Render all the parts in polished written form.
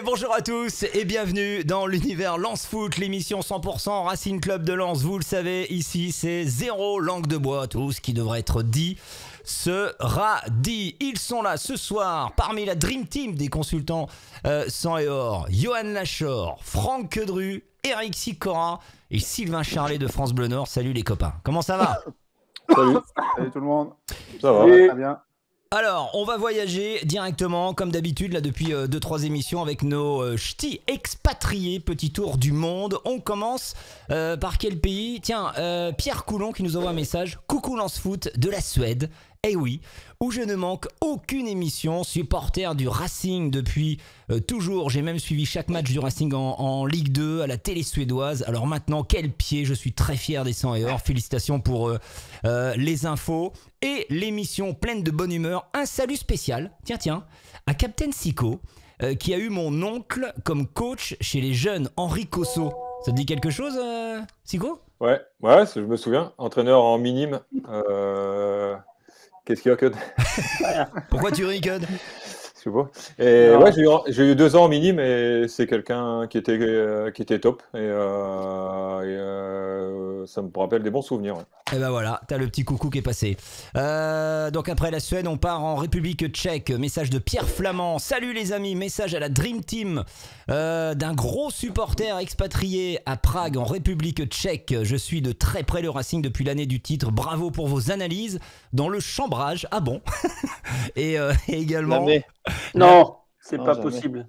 bonjour à tous et bienvenue dans l'univers Lens Foot, l'émission 100% Racing Club de Lens. Vous le savez, ici c'est zéro langue de bois, tout ce qui devrait être dit sera dit. Ils sont là ce soir parmi la Dream Team des consultants sang et or. Johan Lachor, Franck Quedru, Eric Sicora et Sylvain Charlet de France Bleu Nord. Salut les copains, comment ça va? Salut. Salut tout le monde. Ça va, Très bien. Alors, on va voyager directement, comme d'habitude, là depuis 2-3 émissions avec nos ch'tis expatriés, petit tour du monde. On commence par quel pays? Tiens, Pierre Coulon qui nous envoie un message. Coucou Lens Foot de la Suède. Eh oui, où je ne manque aucune émission, supporter du Racing depuis toujours. J'ai même suivi chaque match du Racing en Ligue 2 à la télé suédoise. Alors maintenant, quel pied, je suis très fier des 100 et or. Félicitations pour les infos et l'émission pleine de bonne humeur. Un salut spécial, tiens, à Captain Sico qui a eu mon oncle comme coach chez les jeunes Henri Cosso. Ça te dit quelque chose, Sico? Ouais, je me souviens. Entraîneur en minime. Qu'est-ce qu'il y a que... Pourquoi tu ris, Cud? Je sais pas. Et ouais, j'ai eu 2 ans en minime et c'est quelqu'un qui était top. Et ça me rappelle des bons souvenirs. Ouais. Et ben voilà, t'as le petit coucou qui est passé. Donc après la Suède, on part en République tchèque. Message de Pierre Flamand. Salut les amis, message à la Dream Team d'un gros supporter expatrié à Prague en République tchèque. Je suis de très près le Racing depuis l'année du titre. Bravo pour vos analyses dans le chambrage. Ah bon? Et également... Jamais. Non, c'est Non, pas jamais. possible.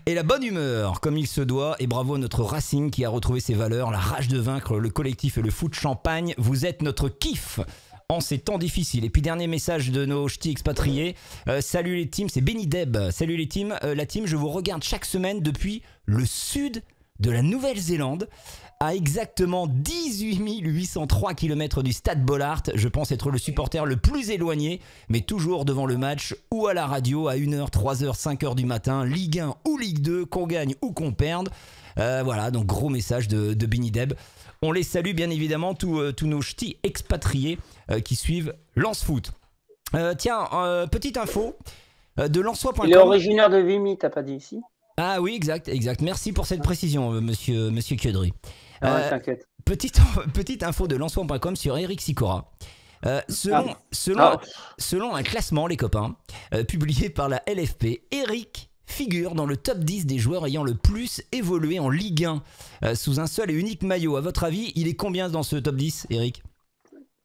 Et la bonne humeur, comme il se doit, et bravo à notre Racing qui a retrouvé ses valeurs, la rage de vaincre, le collectif et le foot champagne. Vous êtes notre kiff en ces temps difficiles. Et puis dernier message de nos ch'tis expatriés. Salut les teams, c'est Benny Deb. Salut les teams, la team, je vous regarde chaque semaine depuis le sud de la Nouvelle-Zélande, à exactement 18 803 km du stade Bollaert. Je pense être le supporter le plus éloigné, mais toujours devant le match ou à la radio à 1h, 3h, 5h du matin, Ligue 1 ou Ligue 2, qu'on gagne ou qu'on perde. Voilà, donc gros message de Benny Deb. On les salue bien évidemment, tous nos ch'tis expatriés qui suivent Lens Foot. Tiens, petite info de lensois.com. Il est originaire de Vimy, t'as pas dit ici? Ah oui, exact. Merci pour cette précision, monsieur Quedry. T'inquiète. Petite info de lensois.com sur Eric Sicora. Selon un classement, les copains, publié par la LFP, Eric figure dans le top 10 des joueurs ayant le plus évolué en Ligue 1 sous un seul et unique maillot. À votre avis, il est combien dans ce top 10, Eric?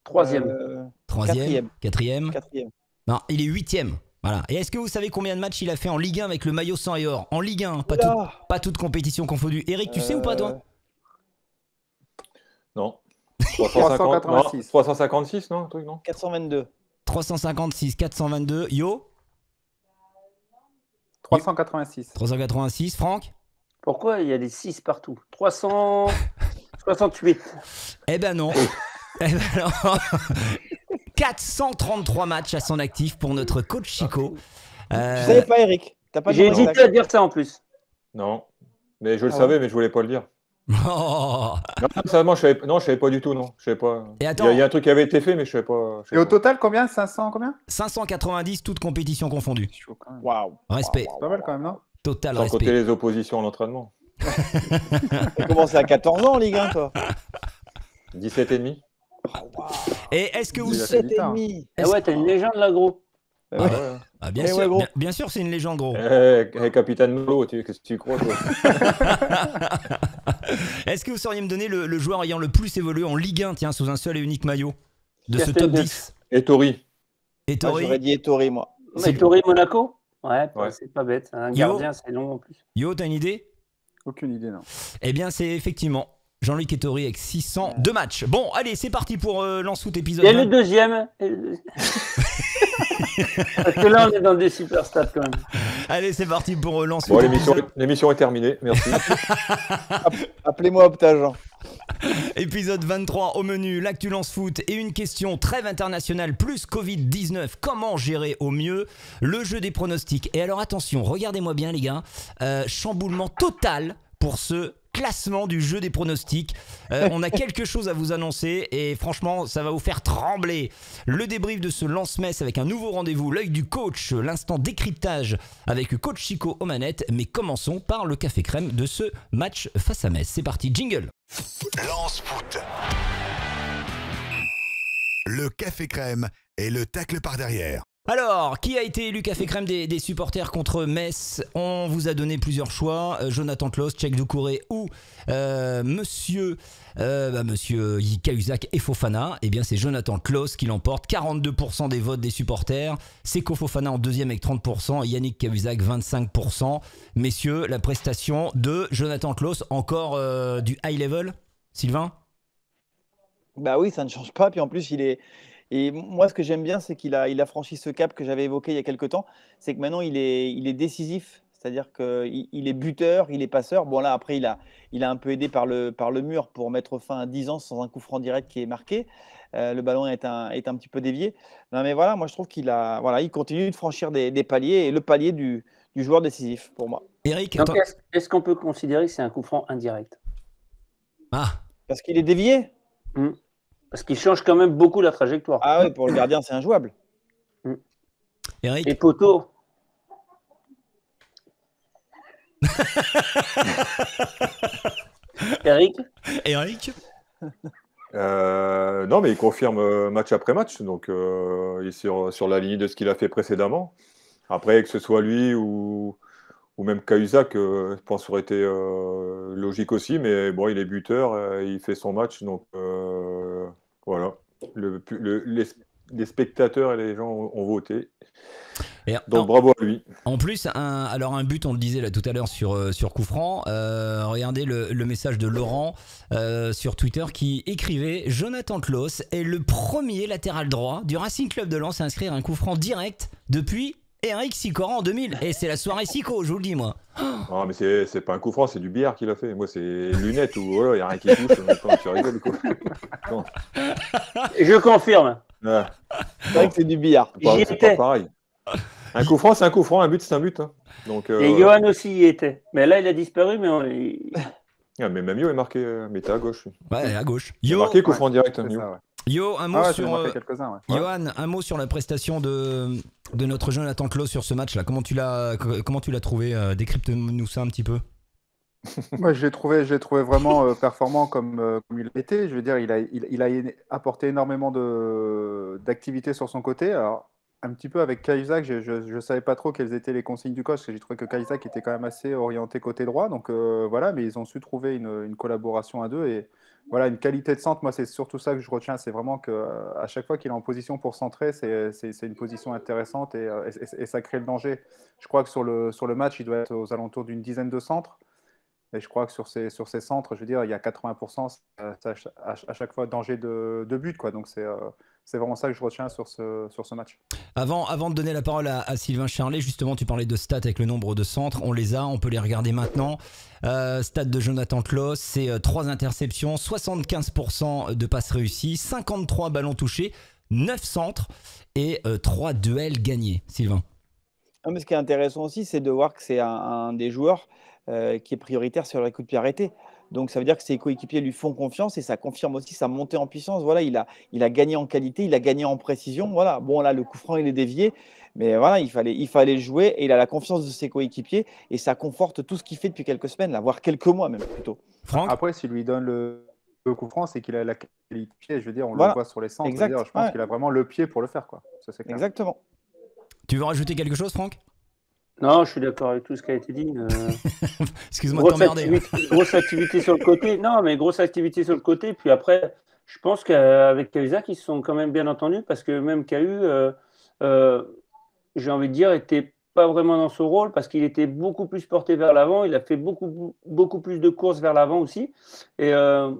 Troisième. Troisième? Quatrième? Quatrième. Non, il est 8e. Voilà. Et est-ce que vous savez combien de matchs il a fait en Ligue 1 avec le maillot sang et or? En Ligue 1, pas toute compétition confondue. Eric, tu sais ou pas toi? Non. 386. 356, non, un truc, non? 422. 356, 422. Yo? 386. 386. Franck? Pourquoi il y a des 6 partout? 368. Eh ben non. 433 matchs à son actif pour notre coach Chico. Tu savais pas, Eric? T'as pas J'ai demandé hésité à dire ça en plus. Non. Mais je le savais, mais je voulais pas le dire. Oh. Non, sérieusement, je savais pas du tout, non. Je savais pas. Et attends. Il y a un truc qui avait été fait, mais je savais pas. Et au total, combien? 500 combien? 590, toutes compétitions confondues. Chaud quand même. Waouh. Respect. C'est pas mal quand même, non? Total Sans compter respect. les oppositions à l'entraînement. T'as commencé à 14 ans en Ligue 1, toi. 17 et demi. Et est-ce que vous... Déjà. 7 et demi. Ah ouais, t'as une légende là, gros. Ah, ah, bien Eh sûr, ouais, gros. bien sûr, c'est une légende, gros. Capitaine Molo, qu'est-ce que tu crois, toi? Est-ce que vous sauriez me donner le joueur ayant le plus évolué en Ligue 1, tiens, sous un seul et unique maillot de ce top 10? Ettori. Et Moi, j'aurais dit Ettori, moi. Mais Torre Monaco? Ouais, Ouais. c'est pas bête. Un Yo. gardien, c'est long en plus. Yo, t'as une idée? Aucune idée, non. Eh bien, c'est effectivement Jean-Luc Ettori avec 602 matchs. Bon, allez, c'est parti pour Lens Foot épisode Et 20. le deuxième. Parce que là, on est dans des super stats quand même. Allez, c'est parti pour Lens Bon, Foot. l'émission est terminée, merci. Appelez-moi Optageant. Épisode 23 au menu, l'actu Lens Foot et une question trêve internationale plus Covid-19. Comment gérer au mieux le jeu des pronostics? Et alors attention, regardez-moi bien les gars, chamboulement total pour ceux classement du jeu des pronostics. On a quelque chose à vous annoncer et franchement, ça va vous faire trembler. Le débrief de ce lance-Metz avec un nouveau rendez-vous, l'œil du coach, l'instant décryptage avec coach Chico aux manettes. Mais commençons par le café crème de ce match face à Metz. C'est parti, jingle. Lance foot. Le café crème et le tacle par derrière. Alors, qui a été élu café crème des supporters contre Metz? On vous a donné plusieurs choix. Jonathan Tlos, Tchèque Doucouré ou Monsieur Cahuzac et Fofana. Eh bien, c'est Jonathan Tlos qui l'emporte. 42% des votes des supporters. Seko Fofana en deuxième avec 30%. Et Yannick Cahuzac, 25%. Messieurs, la prestation de Jonathan Tlos, encore du high level, Sylvain? Bah oui, ça ne change pas. Puis en plus, Et moi, ce que j'aime bien, c'est qu'il a franchi ce cap que j'avais évoqué il y a quelques temps. C'est que maintenant, il est décisif. C'est-à-dire qu'il est buteur, il est passeur. Bon, là, après, il a un peu aidé par le mur pour mettre fin à 10 ans sans un coup franc direct qui est marqué. Le ballon est un petit peu dévié. Non, mais voilà, moi, je trouve il continue de franchir des paliers et le palier du joueur décisif pour moi. Eric, Donc, est-ce qu'on peut considérer que c'est un coup franc indirect? Parce qu'il est dévié. Parce qu'il change quand même beaucoup la trajectoire. Ah oui, pour le gardien, c'est injouable. Eric. Et poteau. Eric. Non, mais il confirme match après match, donc il est sur la ligne de ce qu'il a fait précédemment. Après, que ce soit lui ou même Cahuzac, je pense que ça aurait été logique aussi, mais bon, il est buteur, il fait son match, donc voilà. Les spectateurs et les gens ont voté. Donc bravo à lui. En plus, un but, on le disait là tout à l'heure sur coup franc. Regardez le message de Laurent sur Twitter qui écrivait: Jonathan Tlos est le premier latéral droit du Racing Club de Lens à inscrire un coup franc direct depuis Eric Sicora en 2000. Et c'est la soirée Sico, je vous le dis moi. Non, mais c'est pas un coup franc, c'est du billard qu'il a fait. Moi, c'est lunettes ou voilà, il n'y a rien qui touche. Tu rigoles, quoi. Je confirme. Ouais. C'est vrai que c'est du billard. C'est pas pareil. Un coup franc, c'est un coup franc. Un but, c'est un but. Hein. Donc, et Johan aussi y était. Mais là, il a disparu. Mais même Yo est marqué. Mais t'es à gauche. Ouais, à gauche. Il est marqué coup franc direct. C'est ça, ouais. Yo, un mot sur quelques-uns, ouais. Johan, un mot sur la prestation de notre Jonathan Tlos sur ce match-là. Comment tu l'as trouvé? Décrypte-nous ça un petit peu. Moi, je l'ai trouvé vraiment performant comme il était. Je veux dire, il a apporté énormément d'activité sur son côté. Alors, un petit peu avec Cahuzac, je savais pas trop quelles étaient les consignes du coach, parce que j'ai trouvé que Cahuzac était quand même assez orienté côté droit. Donc voilà, mais ils ont su trouver une collaboration à deux et voilà, une qualité de centre. Moi, c'est surtout ça que je retiens, c'est vraiment qu'à chaque fois qu'il est en position pour centrer, c'est une position intéressante et ça crée le danger. Je crois que sur le match, il doit être aux alentours d'une dizaine de centres. Et je crois que sur ces centres, je veux dire, il y a 80%, à chaque fois danger de but, quoi. Donc c'est vraiment ça que je retiens sur ce match. Avant de donner la parole à Sylvain Charlet, justement, tu parlais de stats avec le nombre de centres. On les a, on peut les regarder maintenant. Stats de Jonathan Tlos, c'est 3 interceptions, 75% de passes réussies, 53 ballons touchés, 9 centres et 3 duels gagnés. Sylvain. Non, mais ce qui est intéressant aussi, c'est de voir que c'est un des joueurs qui est prioritaire sur les coups de pied arrêtés. Donc ça veut dire que ses coéquipiers lui font confiance et ça confirme aussi sa montée en puissance. Voilà, il a gagné en qualité, il a gagné en précision. Voilà, bon là le coup franc il est dévié, mais voilà il fallait le jouer et il a la confiance de ses coéquipiers et ça conforte tout ce qu'il fait depuis quelques semaines, là, voire quelques mois même plutôt. Franck. Après, s'il lui donne le coup franc, c'est qu'il a la qualité. Je veux dire, on Voilà. le voit sur les centres. Exact. Je veux dire, je pense qu'il a vraiment le pied pour le faire, quoi. Ça, c'est clair. Exactement. Tu veux rajouter quelque chose, Franck? Non, je suis d'accord avec tout ce qui a été dit. Excuse-moi de t'emmerder. Grosse activité sur le côté. Non, mais grosse activité sur le côté. Puis après, je pense qu'avec Cahuzac, ils se sont quand même bien entendus parce que même Cahu, j'ai envie de dire, était pas vraiment dans son rôle parce qu'il était beaucoup plus porté vers l'avant. Il a fait beaucoup plus de courses vers l'avant aussi. Et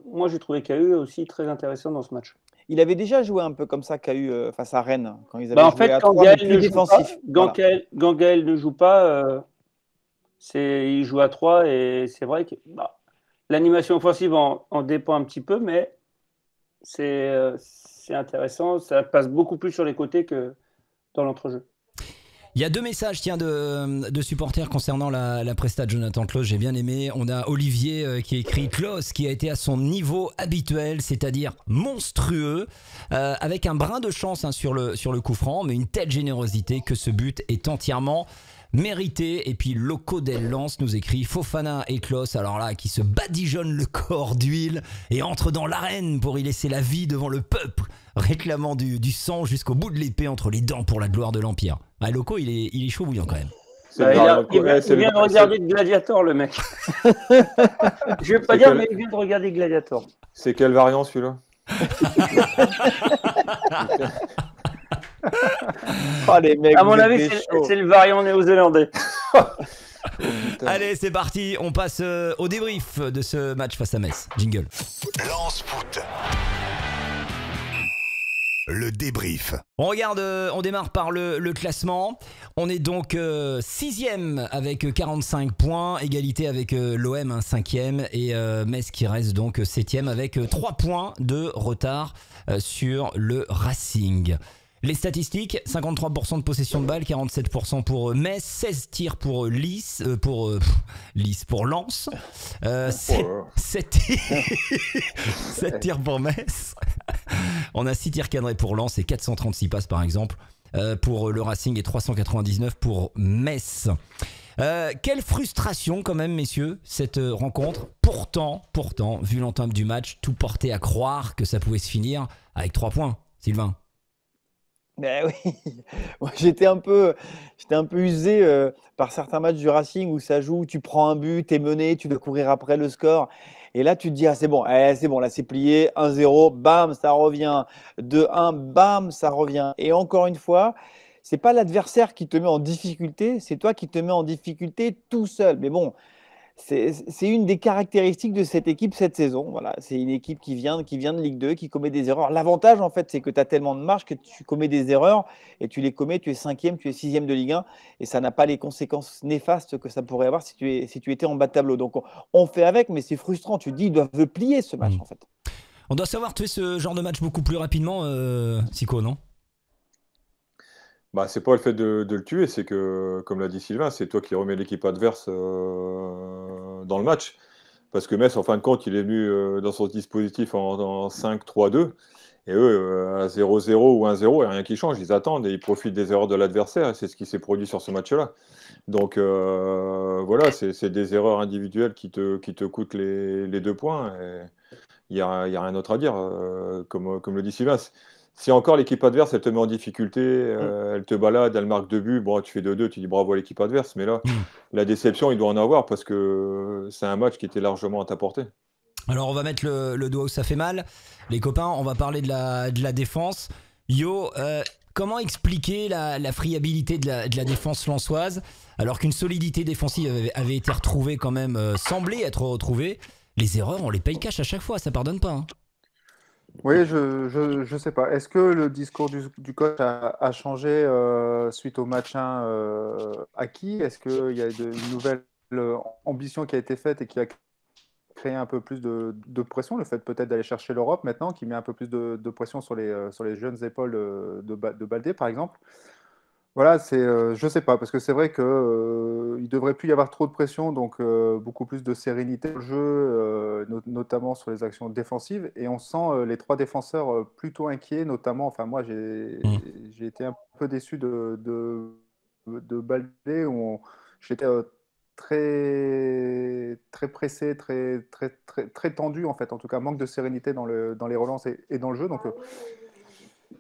moi, j'ai trouvé Cahu aussi très intéressant dans ce match. Il avait déjà joué un peu comme ça Cahu face à Rennes quand ils avaient en joué fait, à quand 3 Gaël plus défensif. quand Gaël ne joue pas, il joue à 3 et c'est vrai que l'animation offensive en dépend un petit peu, mais c'est intéressant. Ça passe beaucoup plus sur les côtés que dans l'entrejeu. Il y a 2 messages de supporters concernant la presta de Jonathan Klaus, j'ai bien aimé. On a Olivier qui écrit Klaus qui a été à son niveau habituel, c'est-à-dire monstrueux, avec un brin de chance sur le coup franc, mais une telle générosité que ce but est entièrement mérité. Et puis Loco Del Lance nous écrit Fofana et Klaus, alors là, qui se badigeonnent le corps d'huile et entrent dans l'arène pour y laisser la vie devant le peuple, réclamant du sang jusqu'au bout de l'épée entre les dents pour la gloire de l'Empire. Ah, Loco, il est chaud bouillant quand même. Il vient de regarder Gladiator, le mec. Je vais pas dire, mais il vient de regarder Gladiator. C'est quelle variant celui-là? Oh, les mecs, à mon avis, c'est le variant néo-zélandais. Allez, c'est parti, on passe au débrief de ce match face à Metz. Jingle. Lance foot. Le débrief. On démarre par le classement. On est donc 6e avec 45 points, égalité avec l'OM 5e et Metz qui reste donc 7e avec 3 points de retard sur le Racing. Les statistiques, 53% de possession de balle, 47% pour Metz, 16 tirs pour pour Lens, 7 tirs pour Metz. On a 6 tirs cadrés pour Lens et 436 passes par exemple pour le Racing et 399 pour Metz. Quelle frustration quand même messieurs cette rencontre. Pourtant, vu l'entame du match, tout portait à croire que ça pouvait se finir avec 3 points. Sylvain. Ben oui, moi, j'étais un peu usé par certains matchs du Racing où ça joue, tu prends un but, t'es mené, tu dois courir après le score. Et là, tu te dis, ah, c'est bon, là, c'est plié, 1-0, bam, ça revient, 2-1, bam, ça revient. Et encore une fois, c'est pas l'adversaire qui te met en difficulté, c'est toi qui te mets en difficulté tout seul. Mais bon, c'est une des caractéristiques de cette équipe cette saison. Voilà, c'est une équipe qui vient de Ligue 2, qui commet des erreurs. L'avantage, en fait, c'est que tu as tellement de marge que tu commets des erreurs et tu les commets, tu es 5e, tu es 6e de Ligue 1 et ça n'a pas les conséquences néfastes que ça pourrait avoir si tu étais en bas de tableau. Donc, on fait avec, mais c'est frustrant. Tu te dis, ils doivent le plier ce match, en fait. On doit savoir tuer ce genre de match beaucoup plus rapidement, Sico, non? Bah, c'est pas le fait de le tuer, c'est que, comme l'a dit Sylvain, c'est toi qui remets l'équipe adverse dans le match. Parce que Metz, en fin de compte, il est venu dans son dispositif en 5-3-2. Et eux, à 0-0 ou 1-0, il n'y a rien qui change. Ils attendent et ils profitent des erreurs de l'adversaire. Et c'est ce qui s'est produit sur ce match-là. Donc voilà, c'est des erreurs individuelles qui te coûtent les 2 points. Et il n'y a rien d'autre à dire. Comme le dit Sylvain, si encore l'équipe adverse, elle te met en difficulté, elle te balade, elle marque 2 buts, bon, tu fais 2-2, tu dis bravo à l'équipe adverse. Mais là, la déception, il doit en avoir parce que c'est un match qui était largement à ta portée. Alors, on va mettre le doigt où ça fait mal. Les copains, on va parler de la défense. Yo, comment expliquer la friabilité de la défense lensoise alors qu'une solidité défensive avait été retrouvée quand même, semblait être retrouvée? Les erreurs, on les paye cash à chaque fois, ça pardonne pas. Hein. Oui, je sais pas. Est-ce que le discours du coach a changé suite au match 1 acquis? Est-ce qu'il y a une nouvelle ambition qui a été faite et qui a créé un peu plus de pression? Le fait peut-être d'aller chercher l'Europe maintenant, qui met un peu plus de pression sur les jeunes épaules de Baldé, par exemple. Voilà, je sais pas, parce que c'est vrai que il devrait plus y avoir trop de pression, donc beaucoup plus de sérénité au jeu, notamment sur les actions défensives. Et on sent les 3 défenseurs plutôt inquiets, notamment. Enfin, moi, j'ai été un peu déçu de Baldé, où j'étais très très pressé, très tendu en fait. En tout cas, manque de sérénité dans les relances et dans le jeu. Donc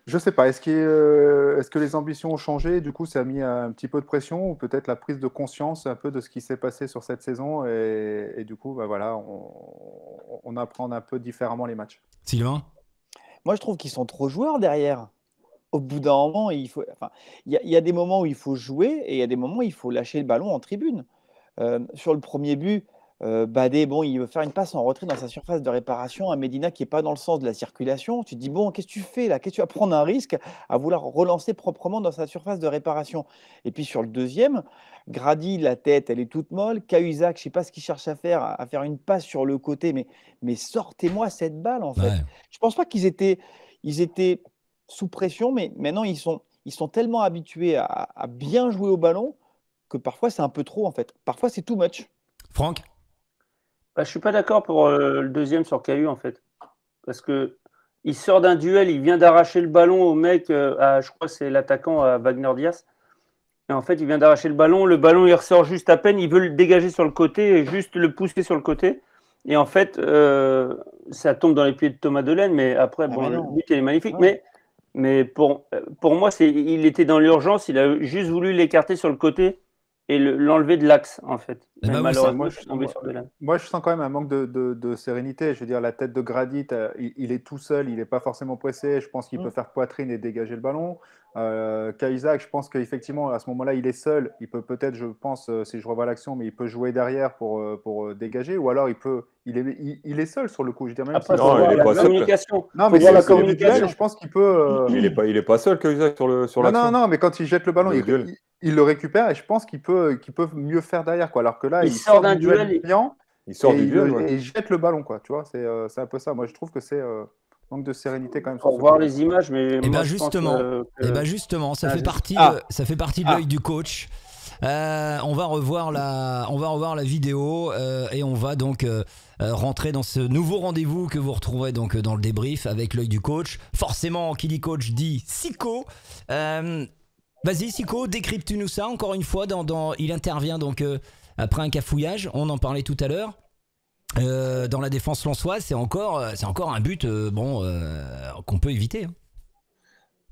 je sais pas, est-ce que les ambitions ont changé? Du coup, ça a mis un petit peu de pression ou peut-être la prise de conscience un peu de ce qui s'est passé sur cette saison et du coup, bah voilà, on apprend un peu différemment les matchs. Sylvain? Moi, je trouve qu'ils sont trop joueurs derrière. Au bout d'un moment, il y a des moments où il faut jouer et il y a des moments où il faut lâcher le ballon en tribune. Sur le premier but, Badé, bon, il veut faire une passe en retrait dans sa surface de réparation à Medina qui n'est pas dans le sens de la circulation. Tu te dis, bon, qu'est-ce que tu fais là? Qu'est-ce que tu vas prendre un risque à vouloir relancer proprement dans sa surface de réparation? Et puis sur le deuxième, Grady, la tête, elle est toute molle. Cahuzac, je ne sais pas ce qu'il cherche à faire une passe sur le côté, mais sortez-moi cette balle en fait. Ouais. Je ne pense pas qu'ils étaient sous pression, mais maintenant ils sont ils sont tellement habitués à bien jouer au ballon que parfois c'est un peu trop en fait. Parfois c'est too much. Franck? Je ne suis pas d'accord pour le deuxième sur Cahu, en fait. Parce que il sort d'un duel, il vient d'arracher le ballon au mec, je crois que c'est l'attaquant à Wagner Diaz. Et en fait, il vient d'arracher le ballon il ressort juste à peine, il veut le dégager sur le côté et juste le pousser sur le côté. Et en fait, ça tombe dans les pieds de Thomas Delaine, mais après, le but il est magnifique. Ouais. Mais pour moi, il était dans l'urgence, il a juste voulu l'écarter sur le côté et l'enlever de l'axe, en fait. Eh ben, malheureusement, moi, je suis tombé sur Delaine. Moi, je sens quand même un manque de sérénité. Je veux dire, la tête de Gradit, il est tout seul, il n'est pas forcément pressé. Je pense qu'il peut faire poitrine et dégager le ballon. Cahuzac, je pense qu'effectivement, à ce moment-là, il est seul. Il peut peut-être, je pense, si je revois l'action, mais il peut jouer derrière pour dégager. Ou alors, il est seul sur le coup. Je veux dire, même Après, si- Non, il est la pas seul. communication. Non, Faut mais voir la c'est le communication. duel, je pense qu'il peut. Il est pas seul, Cahuzac, sur Non, l'action. non, mais quand il jette le ballon, Le duel. il le récupère et je pense qu'il peut mieux faire derrière, quoi. Alors que là, Il il sort sort d'un du duel duel, client Il sort et du duel, ouais. et il jette le ballon, quoi. Tu vois, c'est un peu ça. Moi, je trouve que c'est manque de sérénité quand même. pour Sur ce voir coup. les images, mais Eh moi, ben je pense, justement, que- eh ben justement, ça Ah, fait je- partie, Ah. ça fait partie de Ah. l'œil du coach. On va revoir la vidéo et on va donc rentrer dans ce nouveau rendez-vous que vous retrouverez donc dans le débrief avec l'œil du coach. Forcément, qui dit coach dit Sico. Vas-y Sico, décrypte-nous ça encore une fois. Il intervient donc après un cafouillage. On en parlait tout à l'heure. Dans la défense lensoise, c'est encore un but qu'on peut éviter. Hein.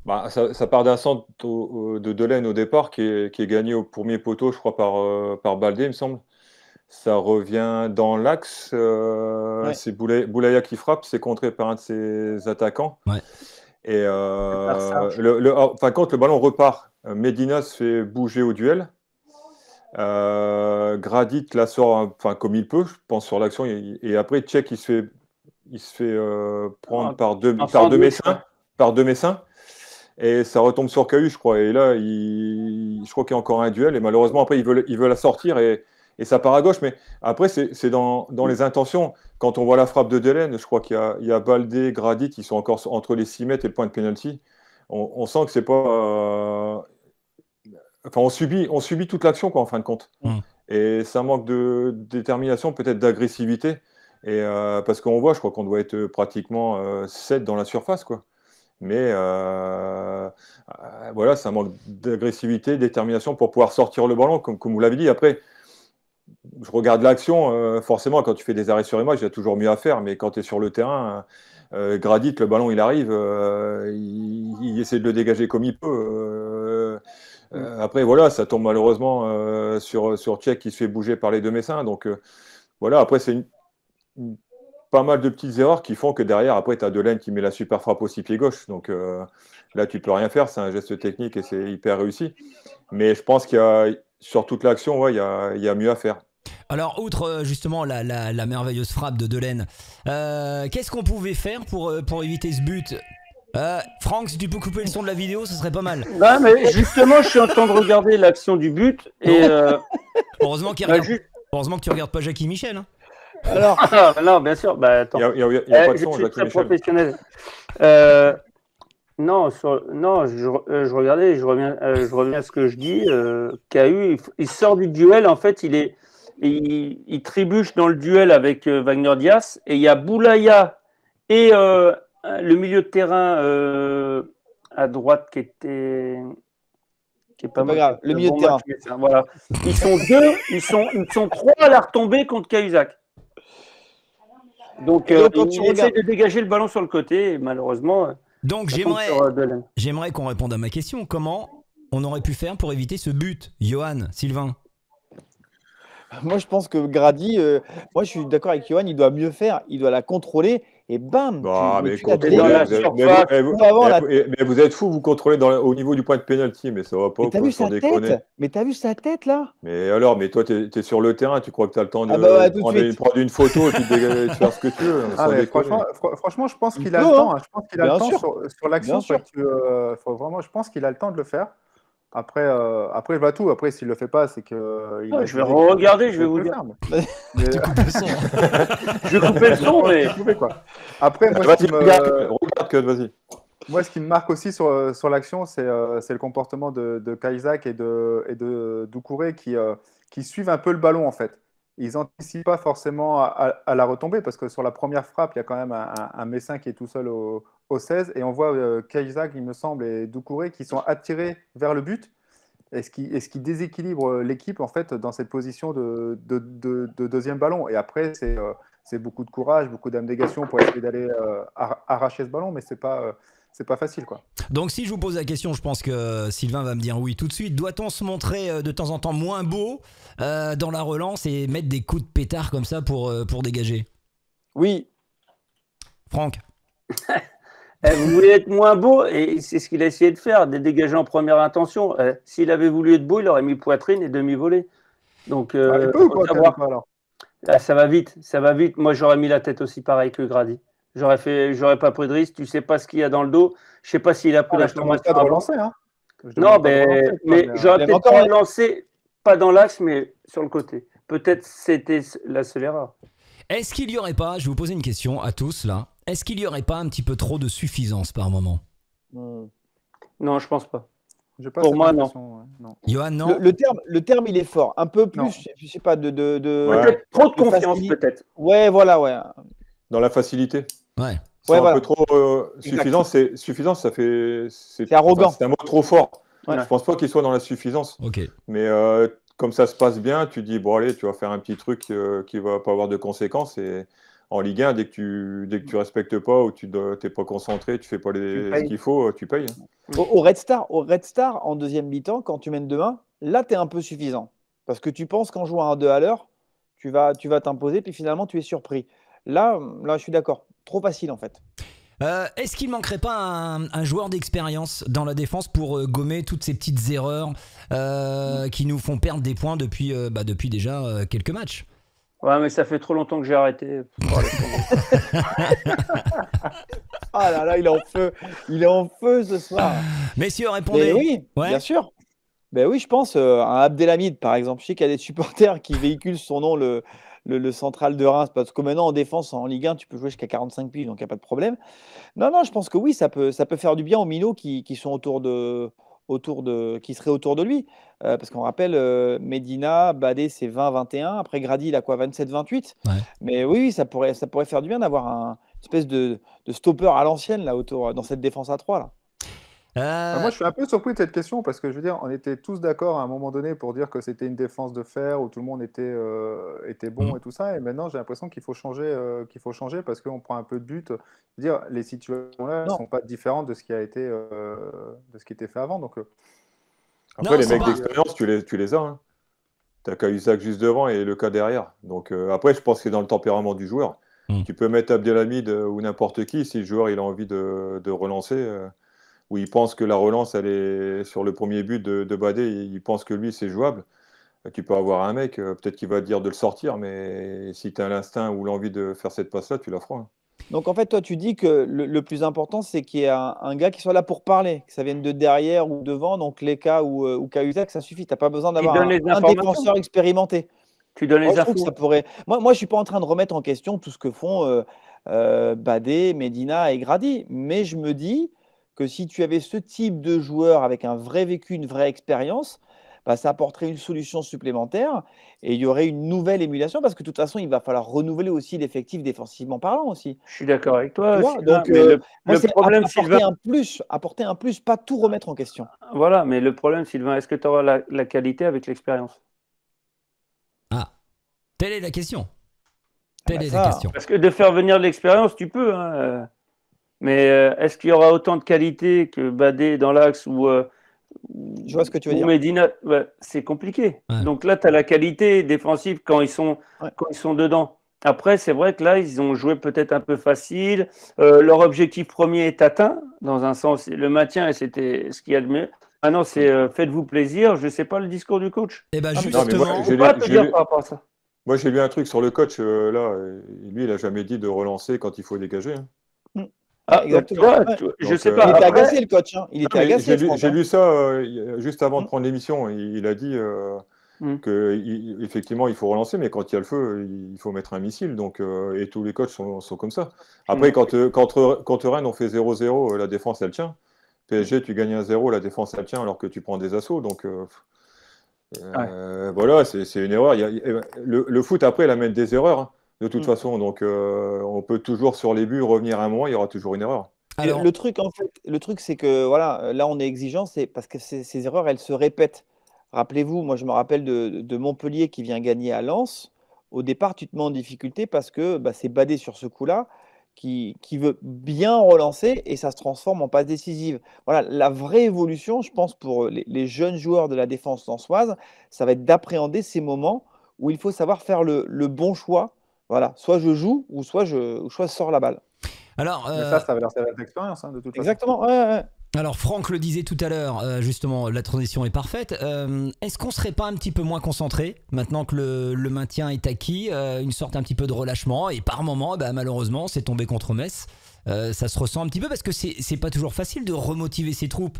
Bah, ça part d'un centre de Delaine au départ qui est gagné au premier poteau, je crois, par Baldé, il me semble. Ça revient dans l'axe. Ouais. C'est Boulaya qui frappe, c'est contré par un de ses attaquants. Ouais. Et par Sarge. quand le ballon repart, Medina se fait bouger au duel. Gradit la sort comme il peut, je pense, sur l'action. Et après, Tchèque, il se fait prendre par deux Messins. Et ça retombe sur Cahu, je crois. Et là, je crois qu'il y a encore un duel. Et malheureusement, après, il veut la sortir et ça part à gauche. Mais après, c'est dans les intentions. Quand on voit la frappe de Delaine, je crois qu'il y a Baldé, Gradit qui sont encore entre les 6 mètres et le point de pénalty. On sent que c'est pas. On subit toute l'action, quoi, en fin de compte. Et ça manque de détermination, peut-être d'agressivité. Et parce qu'on voit, je crois qu'on doit être pratiquement 7 dans la surface, quoi. Mais voilà, ça manque d'agressivité, de détermination pour pouvoir sortir le ballon, comme vous l'avez dit. Après, je regarde l'action, forcément, quand tu fais des arrêts sur image, il y a toujours mieux à faire. Mais quand tu es sur le terrain, Gradit, le ballon, il arrive, il essaie de le dégager comme il peut. Après, voilà, ça tombe malheureusement sur Tchèque qui se fait bouger par les deux Messins. Donc, voilà, après, c'est pas mal de petites erreurs qui font que derrière, après, tu as Delaine qui met la super frappe aussi pied gauche. Donc là, tu peux rien faire. C'est un geste technique et c'est hyper réussi. Mais je pense qu'il y a, sur toute l'action, ouais, il y a mieux à faire. Alors, outre justement la merveilleuse frappe de Delaine, qu'est-ce qu'on pouvait faire pour éviter ce but? Franck, si tu peux couper le son de la vidéo, ce serait pas mal. Non, mais justement, je suis en train de regarder l'action du but et Heureusement que tu regardes pas Jackie Michel. Hein. Alors, non, bien sûr. Bah, attends. Il y a pas de Je son, suis Jackie très Michel. professionnel. Non, je regardais, je reviens à ce que je dis. Cahu, il sort du duel, en fait, il trébuche dans le duel avec Wagner Diaz, et il y a Boulaya et le milieu de terrain à droite qui est pas pas grave, le milieu de terrain. Voilà. Ils sont deux, ils sont trois à la retombée contre Cahuzac. Donc, quand tu il essaie regardes- de dégager le ballon sur le côté, et malheureusement. Donc ça tombe sur, Delaine. j'aimerais qu'on réponde à ma question. Comment on aurait pu faire pour éviter ce but? Johan, Sylvain? moi je pense que Grady, moi je suis d'accord avec Johan, il doit mieux faire, il doit la contrôler et bam, Bah, mais tu la contrôlez, dans la dégages. surface. mais vous êtes fous, vous contrôlez au niveau du point de pénalty, mais ça va pas. Mais t'as quoi, vu sans sa déconner. tête? Mais t'as vu sa tête là? Mais alors, mais toi, t'es sur le terrain, tu crois que tu as le temps de Ah bah ouais, tout de suite. prendre une photo et puis de faire ce que tu veux. Ah, sans mais déconner. franchement, je pense Il qu'il a peut, le temps. hein. Je pense qu'il a Bien le temps sûr. sur l'action. Bien sûr. Je pense qu'il a le temps de le faire. Après, je vois tout. Après, s'il le fait pas, c'est que. Je vais regarder, je vais vous dire. Tu coupes le son. Je vais couper le son, mais. Après, moi, Vas-y, regarde, Cut, vas-y. Moi, ce qui me marque aussi sur l'action, c'est le comportement de Kaisak et de Doucouré qui suivent un peu le ballon, en fait. Ils n'anticipent pas forcément à la retombée, parce que sur la première frappe, il y a quand même un Messin qui est tout seul au 16, et on voit Kaisak, il me semble, et Doucouré qui sont attirés vers le but, et ce qui déséquilibre l'équipe, en fait, dans cette position de deuxième ballon. Et après, c'est beaucoup de courage, beaucoup d'abnégation pour essayer d'aller arracher ce ballon, mais c'est pas facile, quoi. Donc si je vous pose la question, je pense que Sylvain va me dire oui tout de suite. Doit-on se montrer de temps en temps moins beau dans la relance et mettre des coups de pétard comme ça pour dégager? Oui. Franck? Vous voulez être moins beau, et c'est ce qu'il a essayé de faire, de dégager en première intention. S'il avait voulu être beau, il aurait mis poitrine et demi-volée. Donc, Il peut ou pas, savoir. alors Ah, ça va vite, ça va vite. Moi, j'aurais mis la tête aussi pareil que Grady. J'aurais pas pris de risque. Tu sais pas ce qu'il y a dans le dos. Je sais pas s'il a pris Je ne demande pas de relancer. Hein. Non, mais j'aurais peut-être pas relancé, pas dans l'axe, mais sur le côté. Peut-être c'était la seule erreur. Est-ce qu'il y aurait pas, je vais vous poser une question à tous là, est-ce qu'il y aurait pas un petit peu trop de suffisance par moment? Non, je pense pas. Pour moi, non. Non. Johan, non. Le terme, il est fort. Un peu plus, je sais pas, peut-être trop de confiance, peut-être. Ouais, voilà, ouais. Dans la facilité. Ouais. C'est un peu trop suffisant. Suffisance, ça fait. C'est arrogant. C'est un mot trop fort. Ouais. Je pense pas qu'il soit dans la suffisance. Ok. Mais comme ça se passe bien, tu dis bon allez, tu vas faire un petit truc qui va pas avoir de conséquences. Et en Ligue 1, dès que tu respectes pas ou tu n'es pas concentré, tu fais pas ce qu'il faut, tu payes. Au Red Star, en deuxième mi-temps, quand tu mènes 2-1, là, tu es un peu suffisant. Parce que tu penses qu'en jouant à 2 à l'heure, tu vas t'imposer, puis finalement, tu es surpris. Là, je suis d'accord. Trop facile, en fait. Est-ce qu'il manquerait pas un joueur d'expérience dans la défense pour gommer toutes ces petites erreurs qui nous font perdre des points depuis déjà quelques matchs? Ouais, mais ça fait trop longtemps que j'ai arrêté. Ah là là, il est en feu ce soir. Messieurs, répondez. Mais oui, ouais. Bien sûr. Ben oui, je pense à Abdelhamid, par exemple. Je sais qu'il y a des supporters qui véhiculent son nom, le central de Reims, parce que maintenant en défense, en Ligue 1, tu peux jouer jusqu'à 45 piges, donc il n'y a pas de problème. Non, je pense que oui, ça peut faire du bien aux minots qui sont qui seraient autour de lui. Parce qu'on rappelle, Medina, Badé, c'est 20-21. Après, Grady, il a quoi, 27-28. Ouais. Mais oui, ça pourrait faire du bien d'avoir une espèce de stopper à l'ancienne là autour, dans cette défense à 3 là. Moi, je suis un peu surpris de cette question parce que je veux dire, on était tous d'accord à un moment donné pour dire que c'était une défense de fer où tout le monde était bon et tout ça. Et maintenant, j'ai l'impression qu'il faut changer parce qu'on prend un peu de but. Je veux dire, les situations là ne sont pas différentes de ce qui a été de ce qui était fait avant. Donc, après, les mecs d'expérience, tu les as. Hein. Tu as Cahuzac juste devant et le cas derrière. Donc, après, je pense que c'est dans le tempérament du joueur. Tu peux mettre Abdelhamid ou n'importe qui si le joueur il a envie de relancer. Où il pense que la relance, elle est sur le premier but de Badé, il pense que lui, c'est jouable. Tu peux avoir un mec, peut-être qu'il va te dire de le sortir, mais si tu as l'instinct ou l'envie de faire cette passe-là, tu la feras. Hein. Donc en fait, toi, tu dis que le plus important, c'est qu'il y ait un gars qui soit là pour parler, que ça vienne de derrière ou devant, donc Leka ou Cahuzac, ça suffit. Tu n'as pas besoin d'avoir un défenseur expérimenté. Tu donnes les infos. Moi, je ne suis pas en train de remettre en question tout ce que font Badé, Medina et Grady, mais je me dis que si tu avais ce type de joueur avec un vrai vécu, une vraie expérience, bah, ça apporterait une solution supplémentaire et il y aurait une nouvelle émulation parce que de toute façon, il va falloir renouveler aussi l'effectif défensivement parlant aussi. Je suis d'accord avec toi. Donc, le problème, apporter un plus, pas tout remettre en question. Voilà, mais le problème, Sylvain, est-ce que tu auras la qualité avec l'expérience? Ah, telle est la question. Parce que de faire venir de l'expérience, tu peux. Hein. Mais est-ce qu'il y aura autant de qualité que Badé dans l'axe ou je vois ce que tu veux dire. Medina, c'est compliqué. Ouais. Donc là, tu as la qualité défensive quand ils sont dedans. Après, c'est vrai que là, ils ont joué peut-être un peu facile. Leur objectif premier est atteint, dans un sens, le maintien, et c'était ce qu'il y a de mieux. Maintenant, c'est faites-vous plaisir. Je ne sais pas le discours du coach. Eh ben, justement, moi, j'ai lu un truc sur le coach. Là, lui, il n'a jamais dit de relancer quand il faut dégager. Hein. Exactement. Je sais pas. Il était agacé, le coach. Hein. Il était agacé. J'ai lu ça juste avant de prendre l'émission. Il a dit Effectivement, il faut relancer, mais quand il y a le feu, il faut mettre un missile. Donc, et tous les coachs sont comme ça. Après, quand Rennes on fait 0-0, la défense, elle tient. PSG, tu gagnes 1-0, la défense, elle tient, alors que tu prends des assauts. Donc, voilà, c'est une erreur. Le foot, après, il amène des erreurs, hein, de toute façon. Donc, on peut toujours, sur les buts, revenir à un moment, il y aura toujours une erreur. Alors, le truc, c'est que voilà, là, on est exigeant, c'est parce que ces erreurs, elles se répètent. Rappelez-vous, moi, je me rappelle de Montpellier qui vient gagner à Lens. Au départ, tu te mets en difficulté parce que c'est Badé sur ce coup-là qui veut bien relancer et ça se transforme en passe décisive. Voilà, la vraie évolution, je pense, pour les jeunes joueurs de la défense lensoise, ça va être d'appréhender ces moments où il faut savoir faire le bon choix. Voilà, soit je joue ou soit je sors la balle. Alors, mais ça va être d'expérience, de toute façon. Exactement, ouais. Alors Franck le disait tout à l'heure, justement, la transition est parfaite. Est-ce qu'on serait pas un petit peu moins concentré maintenant que le maintien est acquis, une sorte un petit peu de relâchement, et par moment, malheureusement, c'est tombé contre Metz. Ça se ressent un petit peu parce que c'est pas toujours facile de remotiver ses troupes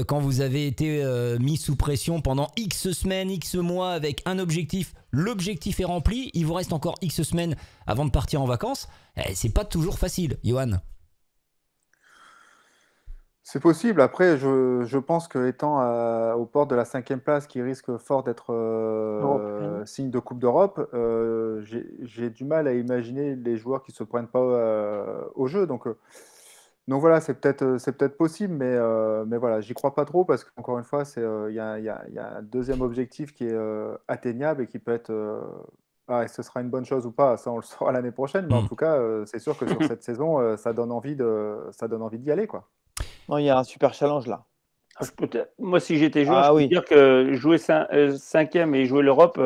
quand vous avez été mis sous pression pendant X semaines, X mois avec un objectif. L'objectif est rempli, il vous reste encore X semaines avant de partir en vacances. C'est pas toujours facile, Johan. C'est possible. Après, je pense qu'étant aux portes de la 5e place, qui risque fort d'être signe de Coupe d'Europe, j'ai du mal à imaginer les joueurs qui ne se prennent pas au jeu. Donc voilà, c'est peut-être possible, mais voilà, j'y crois pas trop parce qu'encore une fois, il y a un deuxième objectif qui est atteignable et qui peut être. Et ce sera une bonne chose ou pas, ça on le saura l'année prochaine, mais en tout cas, c'est sûr que sur cette saison, ça donne envie d'y aller, quoi. Non, il y a un super challenge là. Moi, si j'étais joueur, je peux dire que jouer 5e et jouer l'Europe,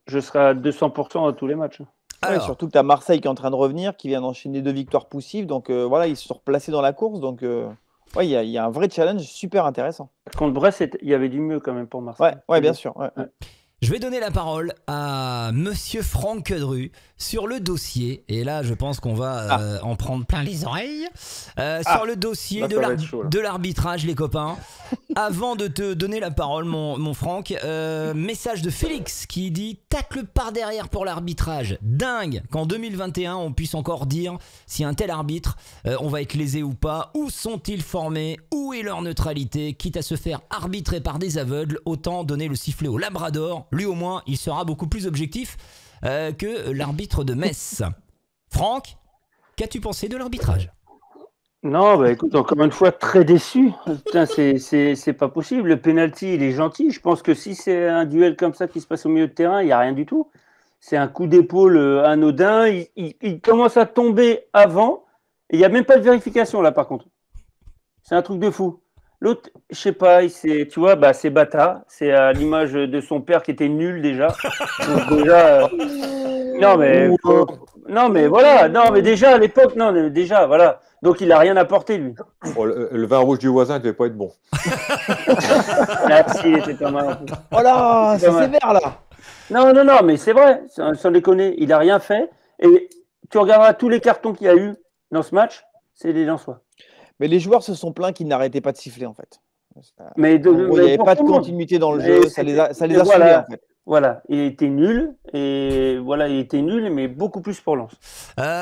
je serais à 200% à tous les matchs. Alors, surtout que tu as Marseille qui est en train de revenir, qui vient d'enchaîner 2 victoires poussives. Donc voilà, ils se sont replacés dans la course. Donc il y a un vrai challenge super intéressant. Contre Brest, il y avait du mieux quand même pour Marseille. Ouais, bien sûr. Ouais. Je vais donner la parole à Monsieur Franck Quedru sur le dossier. Et là, je pense qu'on va en prendre plein les oreilles. Sur le dossier de l'arbitrage, les copains. Avant de te donner la parole, mon Franck, message de Félix qui dit « Tacle par derrière pour l'arbitrage. Dingue qu'en 2021, on puisse encore dire si un tel arbitre, on va être lésé ou pas. Où sont-ils formés? Où est leur neutralité? Quitte à se faire arbitrer par des aveugles, autant donner le sifflet au Labrador. Lui au moins, il sera beaucoup plus objectif que l'arbitre de Metz. » Franck, qu'as-tu pensé de l'arbitrage? Non, écoute, encore une fois, très déçu. Putain, c'est pas possible. Le penalty, il est gentil. Je pense que si c'est un duel comme ça qui se passe au milieu de terrain, il n'y a rien du tout. C'est un coup d'épaule anodin. Il commence à tomber avant. Et il n'y a même pas de vérification, là, par contre. C'est un truc de fou. L'autre, je sais pas, tu vois, c'est Bata. C'est à l'image de son père qui était nul déjà. Donc déjà, non, mais voilà. Non, mais déjà, à l'époque, voilà. Donc, il n'a rien apporté, lui. Oh, le vin rouge du voisin ne devait pas être bon. Merci, c'était pas mal. Oh là, c'est sévère, là. Non, mais c'est vrai, sans déconner. Il n'a rien fait. Et tu regarderas tous les cartons qu'il y a eu dans ce match, c'est des Lensois. Mais les joueurs se sont plaints qu'ils n'arrêtaient pas de siffler, en fait. Il n'y avait pas de continuité dans le jeu, ça les a saoulés, en fait. Voilà, il était nul, mais beaucoup plus pour Lens.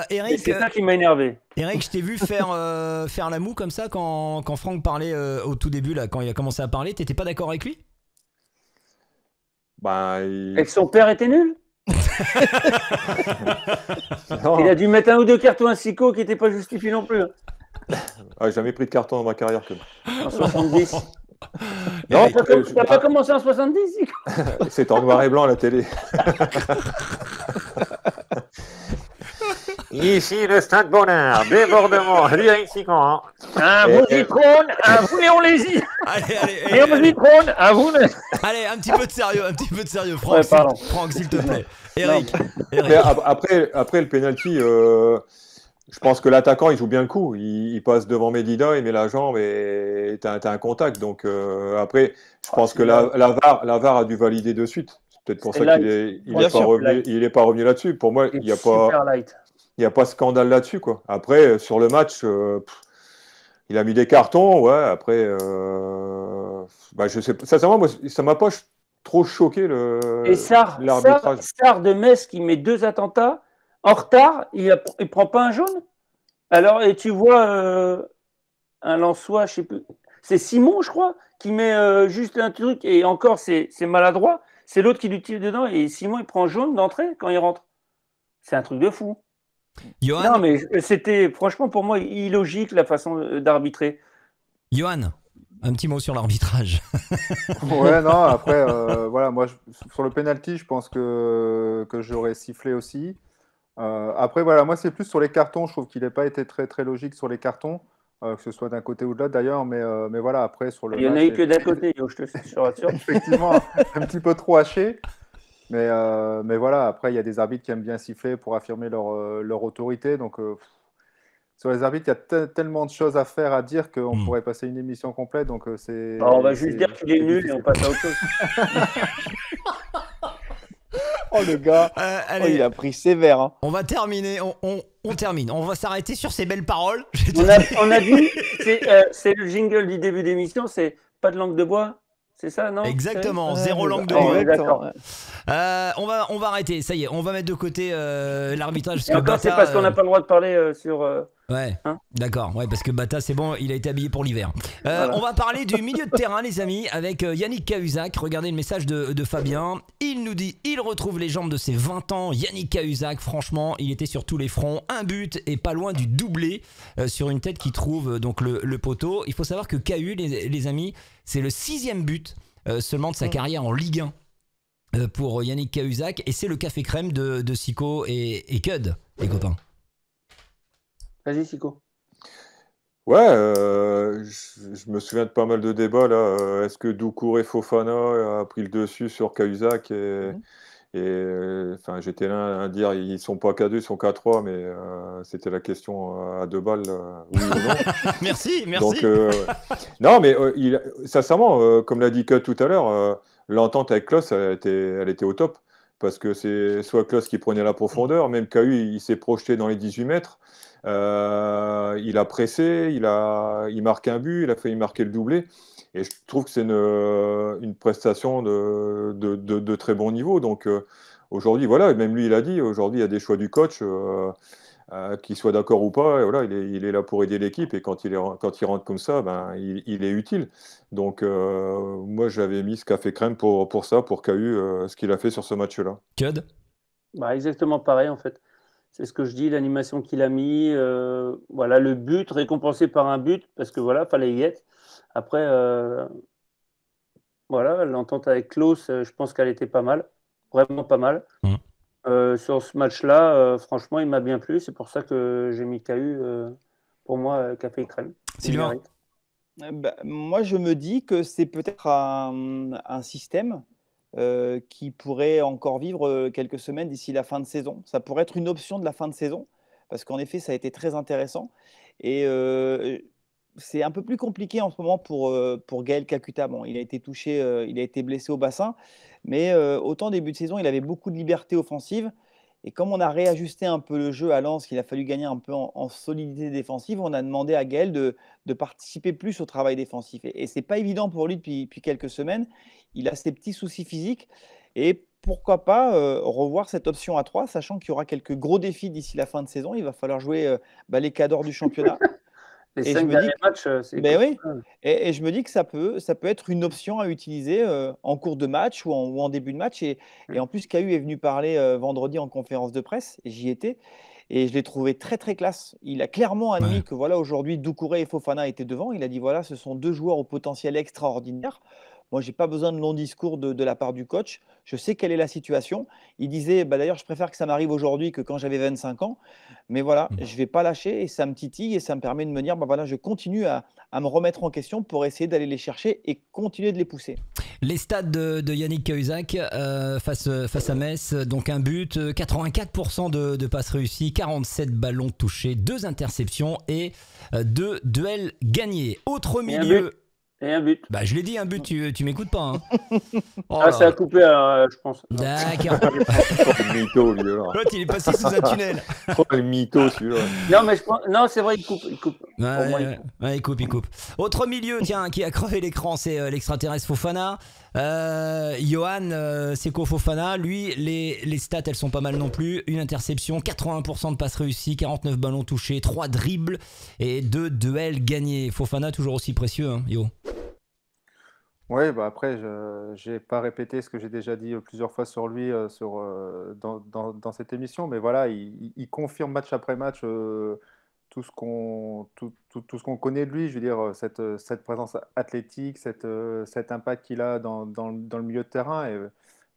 Eric, c'est ça qui m'a énervé. Eric, je t'ai vu faire la moue comme ça quand Franck parlait au tout début, là, quand il a commencé à parler. T'étais pas d'accord avec lui? Et que son père était nul. Il a dû mettre un ou deux cartons à Sico qui n'étaient pas justifiés non plus. J'ai jamais pris de carton dans ma carrière. En 70. Non, t'as pas commencé en 70? C'est en noir et blanc à la télé. Ici le Stade Bonnard, débordement, Eric Sican. Un vous Zitrone, un vous Léon-Lézy. Léon Zitrone, un vous. Allez, un petit peu de sérieux, Franck, Franck, s'il te plaît. Eric. Après le penalty, je pense que l'attaquant, il joue bien le coup. Il passe devant Medina, il met la jambe et t'as un contact. Donc après, je pense que la VAR a dû valider de suite. C'est peut-être pour ça qu'il n'est pas revenu là-dessus. Pour moi, il n'y a pas scandale là-dessus, quoi. Après, sur le match, il a mis des cartons. Ouais, après, je sais pas. Sincèrement, moi, ça m'a pas trop choqué Et l'arbitrage. Sarr de Metz qui met 2 attentats en retard, il prend pas un jaune. Alors, et tu vois un Lensois, je sais plus, c'est Simon, je crois, qui met juste un truc et encore c'est maladroit. C'est l'autre qui lui tire dedans et Simon il prend jaune d'entrée quand il rentre. C'est un truc de fou. Johan, Non, mais c'était franchement pour moi illogique la façon d'arbitrer. Johan, un petit mot sur l'arbitrage. Ouais, non, après, voilà, moi, sur le penalty, je pense que j'aurais sifflé aussi. Après, voilà, moi, c'est plus sur les cartons. Je trouve qu'il n'a pas été très, très logique sur les cartons, que ce soit d'un côté ou de l'autre d'ailleurs. Mais voilà, après, sur le Il n'y en a match, eu que d'un côté, je te rassure. effectivement, un petit peu trop haché. Mais voilà, après, il y a des arbitres qui aiment bien siffler pour affirmer leur autorité. Donc, sur les arbitres, il y a tellement de choses à faire, à dire qu'on pourrait passer une émission complète. Donc, c'est. Alors, on va juste dire qu'il est nul et on passe à autre chose. Oh, le gars, Allez, il a pris sévère. Hein. on va terminer. On termine. On va s'arrêter sur ces belles paroles. On a dit, c'est le jingle du début d'émission, c'est pas de langue de bois. C'est ça, non? Exactement, zéro langue de Ah, bois. ouais, d'accord. On va arrêter, ça y est, on va mettre de côté l'arbitrage. Et encore, c'est parce qu'on n'a pas le droit de parler sur. Ouais, hein, d'accord, ouais, parce que Bata, c'est bon, il a été habillé pour l'hiver. Voilà. On va parler du milieu de terrain, les amis, avec Yannick Cahuzac. Regardez le message de Fabien. Il nous dit, il retrouve les jambes de ses 20 ans. Yannick Cahuzac, franchement, il était sur tous les fronts. Un but et pas loin du doublé sur une tête qui trouve donc le poteau. Il faut savoir que Cahu, les amis, c'est le 6e but seulement de sa carrière en Ligue 1 pour Yannick Cahuzac. Et c'est le café crème de Sico et Cud, les copains. Vas-y, Sico. Ouais, je me souviens de pas mal de débats là. Est-ce que Doucouré Fofana a pris le dessus sur Cahuzac enfin, j'étais là à dire ils sont pas qu'à 2, ils sont qu'à 3, mais c'était la question à 2 balles, oui ou non. Merci. Donc, non, mais sincèrement, comme l'a dit Cut tout à l'heure, l'entente avec Klose, elle était au top. Parce que c'est soit Klose qui prenait la profondeur, même Cahu, il s'est projeté dans les 18 mètres. Il a pressé, il marque un but, il a failli marquer le doublé. Et je trouve que c'est une prestation de très bon niveau. Donc aujourd'hui, voilà, même lui, il a dit, aujourd'hui, il y a des choix du coach, qu'il soit d'accord ou pas. Et voilà, il est là pour aider l'équipe. Et quand il rentre comme ça, ben, il est utile. Donc moi, j'avais mis ce café crème pour ça, pour Cahu, ce qu'il a fait sur ce match-là. Cud. Bah, exactement pareil, en fait. C'est ce que je dis, l'animation qu'il a mis, voilà, le but récompensé par un but, parce que voilà, fallait y être. Après, voilà, l'entente avec Klose, je pense qu'elle était pas mal, vraiment pas mal. Sur ce match-là, franchement, il m'a bien plu. C'est pour ça que j'ai mis Cahu, pour moi, café et crème. Sylvain. Moi, je me dis que c'est peut-être un système qui pourrait encore vivre quelques semaines d'ici la fin de saison. Ça pourrait être une option de la fin de saison, parce qu'en effet, ça a été très intéressant. Et c'est un peu plus compliqué en ce moment pour Gaël Kakuta. Bon, il a été touché, il a été blessé au bassin, mais autant début de saison, il avait beaucoup de liberté offensive. Et comme on a réajusté un peu le jeu à Lens, qu'il a fallu gagner un peu en solidité défensive, on a demandé à Gaël de participer plus au travail défensif. Et ce n'est pas évident pour lui depuis quelques semaines. Il a ses petits soucis physiques. Et pourquoi pas revoir cette option à 3, sachant qu'il y aura quelques gros défis d'ici la fin de saison. Il va falloir jouer les cadors du championnat. Les 5 derniers matchs, c'est oui. Et je me dis que ça peut être une option à utiliser en cours de match ou en début de match. Et en plus, Cahu est venu parler vendredi en conférence de presse, et j'y étais, et je l'ai trouvé très très classe. Il a clairement admis que voilà, aujourd'hui, Doucouré et Fofana étaient devant. Il a dit voilà, ce sont 2 joueurs au potentiel extraordinaire. Moi, je n'ai pas besoin de long discours de la part du coach. Je sais quelle est la situation. Il disait, d'ailleurs, je préfère que ça m'arrive aujourd'hui que quand j'avais 25 ans. Mais voilà, je ne vais pas lâcher et ça me titille et ça me permet de me dire, voilà, je continue à me remettre en question pour essayer d'aller les chercher et continuer de les pousser. Les stats de Yannick Cahuzac face à Metz, donc un but, 84% de passes réussies, 47 ballons touchés, 2 interceptions et 2 duels gagnés. Autre milieu. Et un but. Bah, je l'ai dit, un but, tu m'écoutes pas. Hein. Oh là. Ça a coupé, je pense. D'accord. Le mytho, lui, alors. L'autre, il est passé sous un tunnel. Oh, le mytho, celui-là. Non, mais je pense... Non, c'est vrai, il coupe. Pour moi, Il coupe. Autre milieu, tiens, qui a crevé l'écran, c'est l'extraterrestre Fofana. Johan Seko Fofana, lui, les stats, elles sont pas mal non plus. Une interception, 80% de passes réussies, 49 ballons touchés, 3 dribbles et 2 duels gagnés. Fofana, toujours aussi précieux, hein, Yo. Oui, bah après, je n'ai pas répété ce que j'ai déjà dit plusieurs fois sur lui dans cette émission, mais voilà, il confirme match après match tout ce qu'on connaît de lui. Je veux dire, cette présence athlétique, cet impact qu'il a dans le milieu de terrain. Et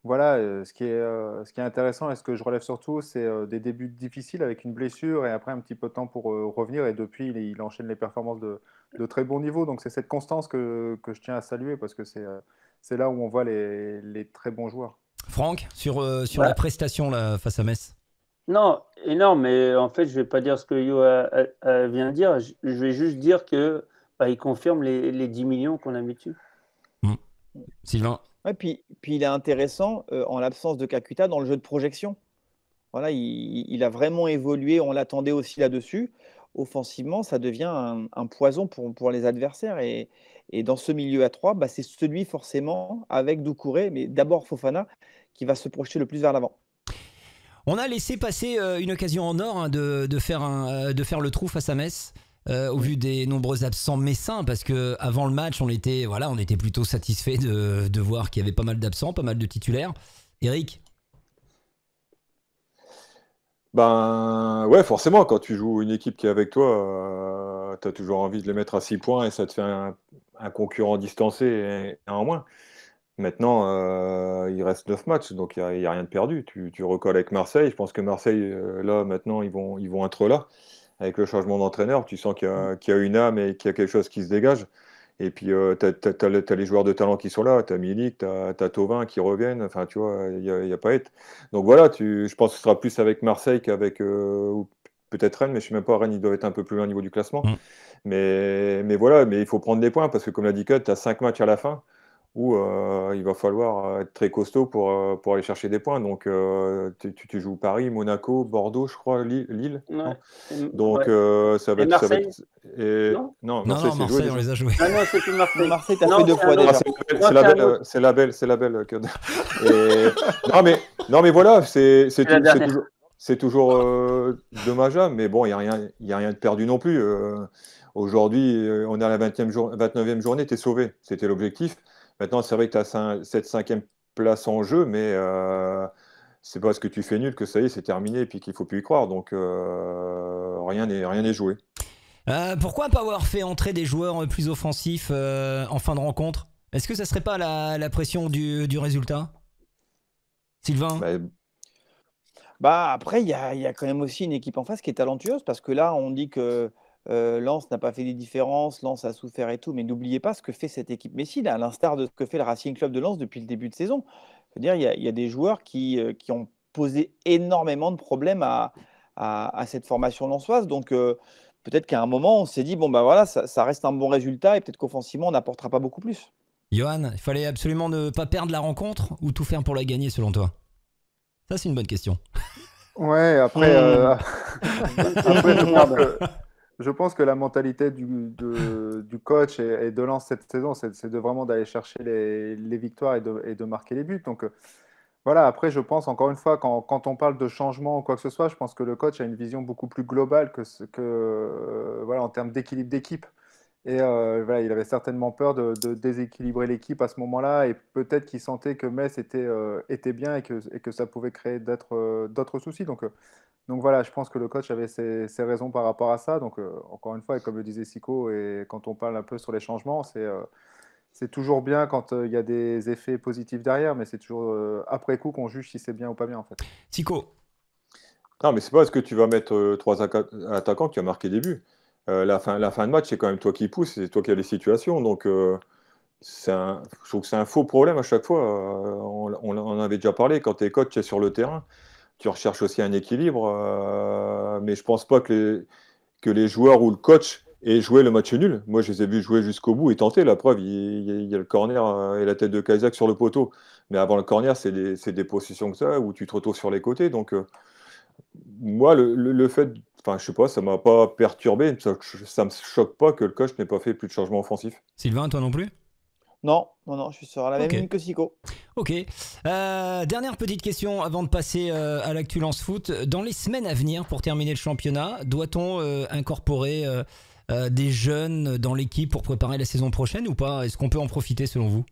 voilà, ce qui est intéressant et ce que je relève surtout, c'est des débuts difficiles avec une blessure et après un petit peu de temps pour revenir. Et depuis, il enchaîne les performances de très bon niveau. Donc c'est cette constance que je tiens à saluer parce que c'est là où on voit les très bons joueurs. Franck, sur la prestation là, face à Metz. Non, énorme, mais en fait, je vais pas dire ce que Yo vient de dire. Je vais juste dire que il confirme les 10 millions qu'on a mis dessus. Sylvain. Ouais, puis il est intéressant en l'absence de Kakuta dans le jeu de projection. Voilà, il a vraiment évolué, on l'attendait aussi là-dessus. Offensivement, ça devient un poison pour les adversaires. Et dans ce milieu à 3, c'est celui forcément avec Doucouré, mais d'abord Fofana, qui va se projeter le plus vers l'avant. On a laissé passer une occasion en or hein, de faire le trou face à Metz. Au vu des nombreux absents messins, parce que avant le match on était plutôt satisfait de voir qu'il y avait pas mal d'absents, pas mal de titulaires. Eric? Ben ouais, forcément, quand tu joues une équipe qui est avec toi, tu as toujours envie de les mettre à 6 points et ça te fait un concurrent distancé et en moins. Maintenant, il reste 9 matchs, donc il n'y a rien de perdu. Tu recolles avec Marseille. Je pense que Marseille, là, maintenant, ils vont être là. Avec le changement d'entraîneur, tu sens qu'il y a une âme et qu'il y a quelque chose qui se dégage. Et puis, tu as les joueurs de talent qui sont là. Tu as Milik, tu as Thauvin qui reviennent. Enfin, tu vois, il n'y a pas être. Donc voilà, je pense que ce sera plus avec Marseille qu'avec ou peut-être Rennes, mais je ne sais même pas. Rennes, ils doivent être un peu plus loin au niveau du classement. Mais voilà, mais il faut prendre des points parce que, comme l'a dit Cut, tu as 5 matchs à la fin où il va falloir être très costaud pour aller chercher des points. Donc, tu joues Paris, Monaco, Bordeaux, je crois, Lille. Ouais. Donc, ça va Et être. Marseille Non, Marseille, c'est joué. on les a joués. Ah non, c'est plus Marseille. Marseille, t'as fait 2 fois déjà. C'est la belle. Non, mais voilà, c'est toujours dommageable, mais bon, il n'y a rien de perdu non plus. Aujourd'hui, on est à la 29e journée, tu es sauvé. C'était l'objectif. Maintenant, c'est vrai que tu as cette 5e place en jeu, mais c'est parce que tu fais nul que ça y est, c'est terminé et puis qu'il ne faut plus y croire. Donc, rien n'est joué. Pourquoi pas avoir fait entrer des joueurs plus offensifs en fin de rencontre? Est-ce que ça serait pas la pression du résultat? Sylvain? Après, il y a quand même aussi une équipe en face qui est talentueuse parce que là, on dit que Lens n'a pas fait des différences, Lens a souffert et tout, mais n'oubliez pas ce que fait cette équipe Messi, à l'instar de ce que fait le Racing Club de Lens depuis le début de saison. C'est-à-dire, il y a des joueurs qui ont posé énormément de problèmes à cette formation lensoise. Donc, peut-être qu'à un moment, on s'est dit, bon, voilà, ça reste un bon résultat et peut-être qu'offensivement, on n'apportera pas beaucoup plus. Johan, il fallait absolument ne pas perdre la rencontre ou tout faire pour la gagner selon toi? Ça, c'est une bonne question. Ouais, après, je pense que la mentalité du coach et de Lens cette saison, c'est vraiment d'aller chercher les victoires et de marquer les buts. Donc voilà, après, je pense encore une fois, quand on parle de changement ou quoi que ce soit, je pense que le coach a une vision beaucoup plus globale voilà, en termes d'équilibre d'équipe. Et voilà, il avait certainement peur de déséquilibrer l'équipe à ce moment-là et peut-être qu'il sentait que Metz était bien et que ça pouvait créer d'autres soucis. Donc voilà, je pense que le coach avait ses raisons par rapport à ça. Donc encore une fois, et comme le disait Sico, et quand on parle un peu sur les changements, c'est toujours bien quand il y a des effets positifs derrière, mais c'est toujours après coup qu'on juge si c'est bien ou pas bien en fait. Sico? Non, mais c'est pas parce que tu vas mettre 3 attaquants que tu as marqué des buts. La fin de match, c'est quand même toi qui pousse, c'est toi qui as les situations. Donc, je trouve que c'est un faux problème à chaque fois. On en avait déjà parlé. Quand tu es coach, tu es sur le terrain, tu recherches aussi un équilibre. Mais je pense pas que les joueurs ou le coach et jouer le match nul. Moi, je les ai vus jouer jusqu'au bout et tenter. La preuve, il y a le corner et la tête de Kaisak sur le poteau. Mais avant le corner, c'est des positions que ça, où tu te retrouves sur les côtés. Donc, moi, le fait, enfin, je sais pas, ça m'a pas perturbé. Ça me choque pas que le coach n'ait pas fait plus de changements offensifs. Sylvain, toi non plus? Non, non, non, je suis sur la même Ok. ligne que Sico. Ok. Dernière petite question avant de passer à l'actu Lance Foot. Dans les semaines à venir, pour terminer le championnat, doit-on incorporer des jeunes dans l'équipe pour préparer la saison prochaine ou pas? Est-ce qu'on peut en profiter selon vous?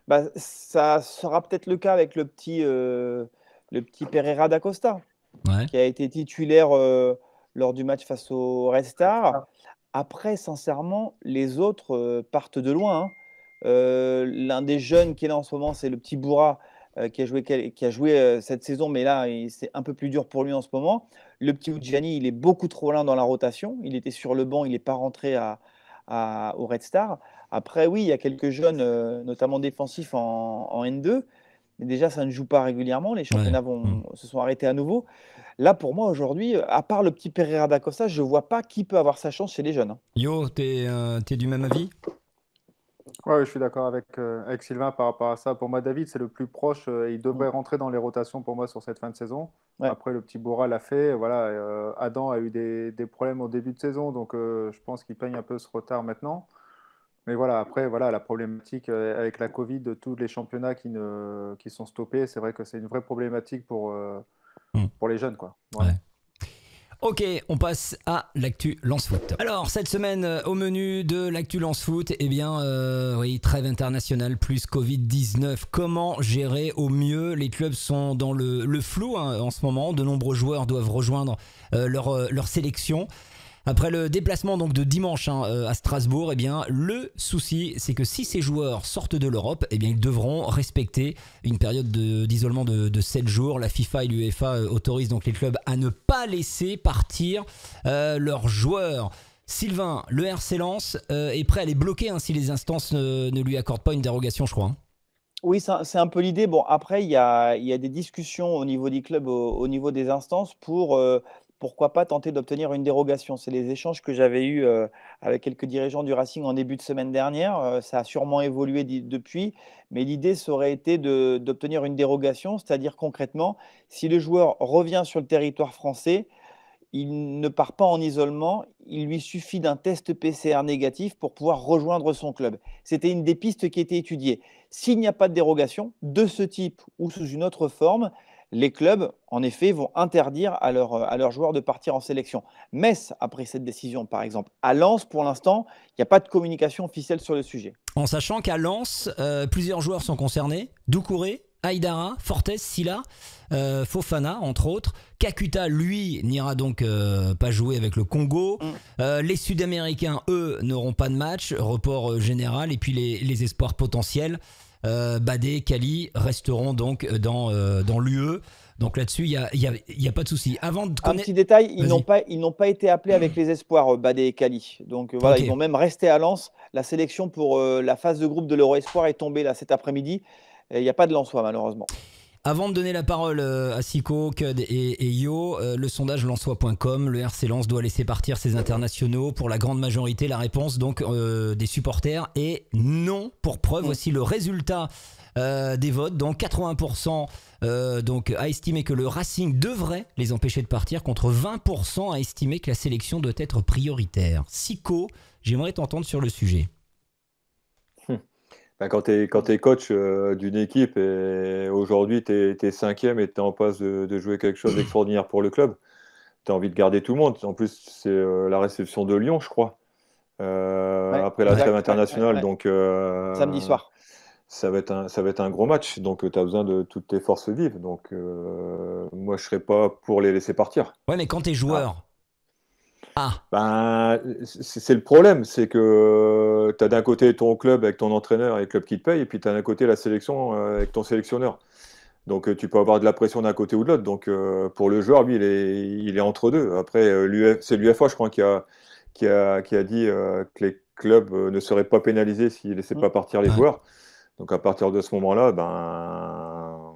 Bah, ça sera peut-être le cas avec le petit Pereira da Costa, Ouais. qui a été titulaire lors du match face au Red Star. Après, sincèrement, les autres partent de loin, hein. L'un des jeunes qui est là en ce moment, c'est le petit Boura qui a joué cette saison, mais là, c'est un peu plus dur pour lui en ce moment. Le petit Udjani, il est beaucoup trop lent dans la rotation. Il était sur le banc, il n'est pas rentré au Red Star. Après, oui, il y a quelques jeunes, notamment défensifs en N2. Mais déjà, ça ne joue pas régulièrement. Les championnats se sont arrêtés à nouveau. Là, pour moi, aujourd'hui, à part le petit Pereira da Costa, je ne vois pas qui peut avoir sa chance chez les jeunes, hein. Yo, t'es du même avis? Ouais, je suis d'accord avec Sylvain par rapport à ça. Pour moi, David, c'est le plus proche. Il devrait rentrer dans les rotations pour moi sur cette fin de saison. Ouais. Après, le petit Boura l'a fait. Voilà, Adam a eu des problèmes au début de saison, donc je pense qu'il peigne un peu ce retard maintenant. Mais voilà, après, voilà, la problématique avec la Covid, de tous les championnats qui sont stoppés, c'est vrai que c'est une vraie problématique pour les jeunes, quoi. Voilà. Ouais. Ok, on passe à l'actu Lance Foot. Alors, cette semaine, au menu de l'actu Lance Foot, eh bien, oui, trêve internationale plus Covid-19. Comment gérer au mieux? Les clubs sont dans le flou en ce moment. De nombreux joueurs doivent rejoindre leur sélection. Après le déplacement donc de dimanche à Strasbourg, eh bien, le souci, c'est que si ces joueurs sortent de l'Europe, eh bien, ils devront respecter une période d'isolement de 7 jours. La FIFA et l'UEFA autorisent donc les clubs à ne pas laisser partir leurs joueurs. Sylvain, le RC Lens est prêt à les bloquer si les instances ne lui accordent pas une dérogation, je crois. Hein. Oui, c'est un peu l'idée. Bon, après, il y a des discussions au niveau des clubs, au niveau des instances pour pourquoi pas tenter d'obtenir une dérogation. C'est les échanges que j'avais eus avec quelques dirigeants du Racing en début de semaine dernière. Ça a sûrement évolué depuis, mais l'idée, ça aurait été d'obtenir une dérogation, c'est-à-dire concrètement, si le joueur revient sur le territoire français, il ne part pas en isolement, il lui suffit d'un test PCR négatif pour pouvoir rejoindre son club. C'était une des pistes qui était étudiée. S'il n'y a pas de dérogation de ce type ou sous une autre forme, les clubs, en effet, vont interdire à leurs joueurs de partir en sélection. Metz a pris cette décision, par exemple. À Lens, pour l'instant, il n'y a pas de communication officielle sur le sujet. En sachant qu'à Lens, plusieurs joueurs sont concernés. Doucouré, Aïdara, Fortes, Silla, Fofana, entre autres. Kakuta, lui, n'ira donc pas jouer avec le Congo. Les Sud-Américains, eux, n'auront pas de match. Report général. Et puis les espoirs potentiels, Badé, Kali, resteront donc dans l'UE. Donc là-dessus, il y a pas de souci. Avant de Un petit détail, ils n'ont pas été appelés avec les espoirs, Badé et Kali. Donc voilà, Ok. ils vont même rester à Lens. La sélection pour la phase de groupe de l'Euro Espoir est tombée là cet après-midi. Il n'y a pas de Lensois, malheureusement. Avant de donner la parole à Sico, Cud et Yo, le sondage lensois.com, le RC Lens doit laisser partir ses internationaux. Pour la grande majorité, la réponse donc des supporters est non. Pour preuve, voici le résultat des votes. Donc 80% donc, a estimé que le Racing devrait les empêcher de partir, contre 20% a estimé que la sélection doit être prioritaire. Sico, j'aimerais t'entendre sur le sujet. Quand tu es coach d'une équipe et aujourd'hui tu es cinquième et tu es en passe de jouer quelque chose d'extraordinaire pour le club, tu as envie de garder tout le monde. En plus, c'est la réception de Lyon, je crois, après la trêve internationale. ouais. Donc, Samedi soir. ça va être un gros match. Donc, tu as besoin de toutes tes forces vives. Donc, moi, je ne serais pas pour les laisser partir. Ouais, mais quand t'es joueur... Ben, c'est le problème, c'est que tu as d'un côté ton club avec ton entraîneur et le club qui te paye, et puis tu as d'un côté la sélection avec ton sélectionneur. Donc tu peux avoir de la pression d'un côté ou de l'autre. Donc pour le joueur, lui, il est entre deux. Après, c'est l'UEFA, je crois, qui a dit que les clubs ne seraient pas pénalisés s'ils ne laissaient pas partir les joueurs. Donc à partir de ce moment-là, ben,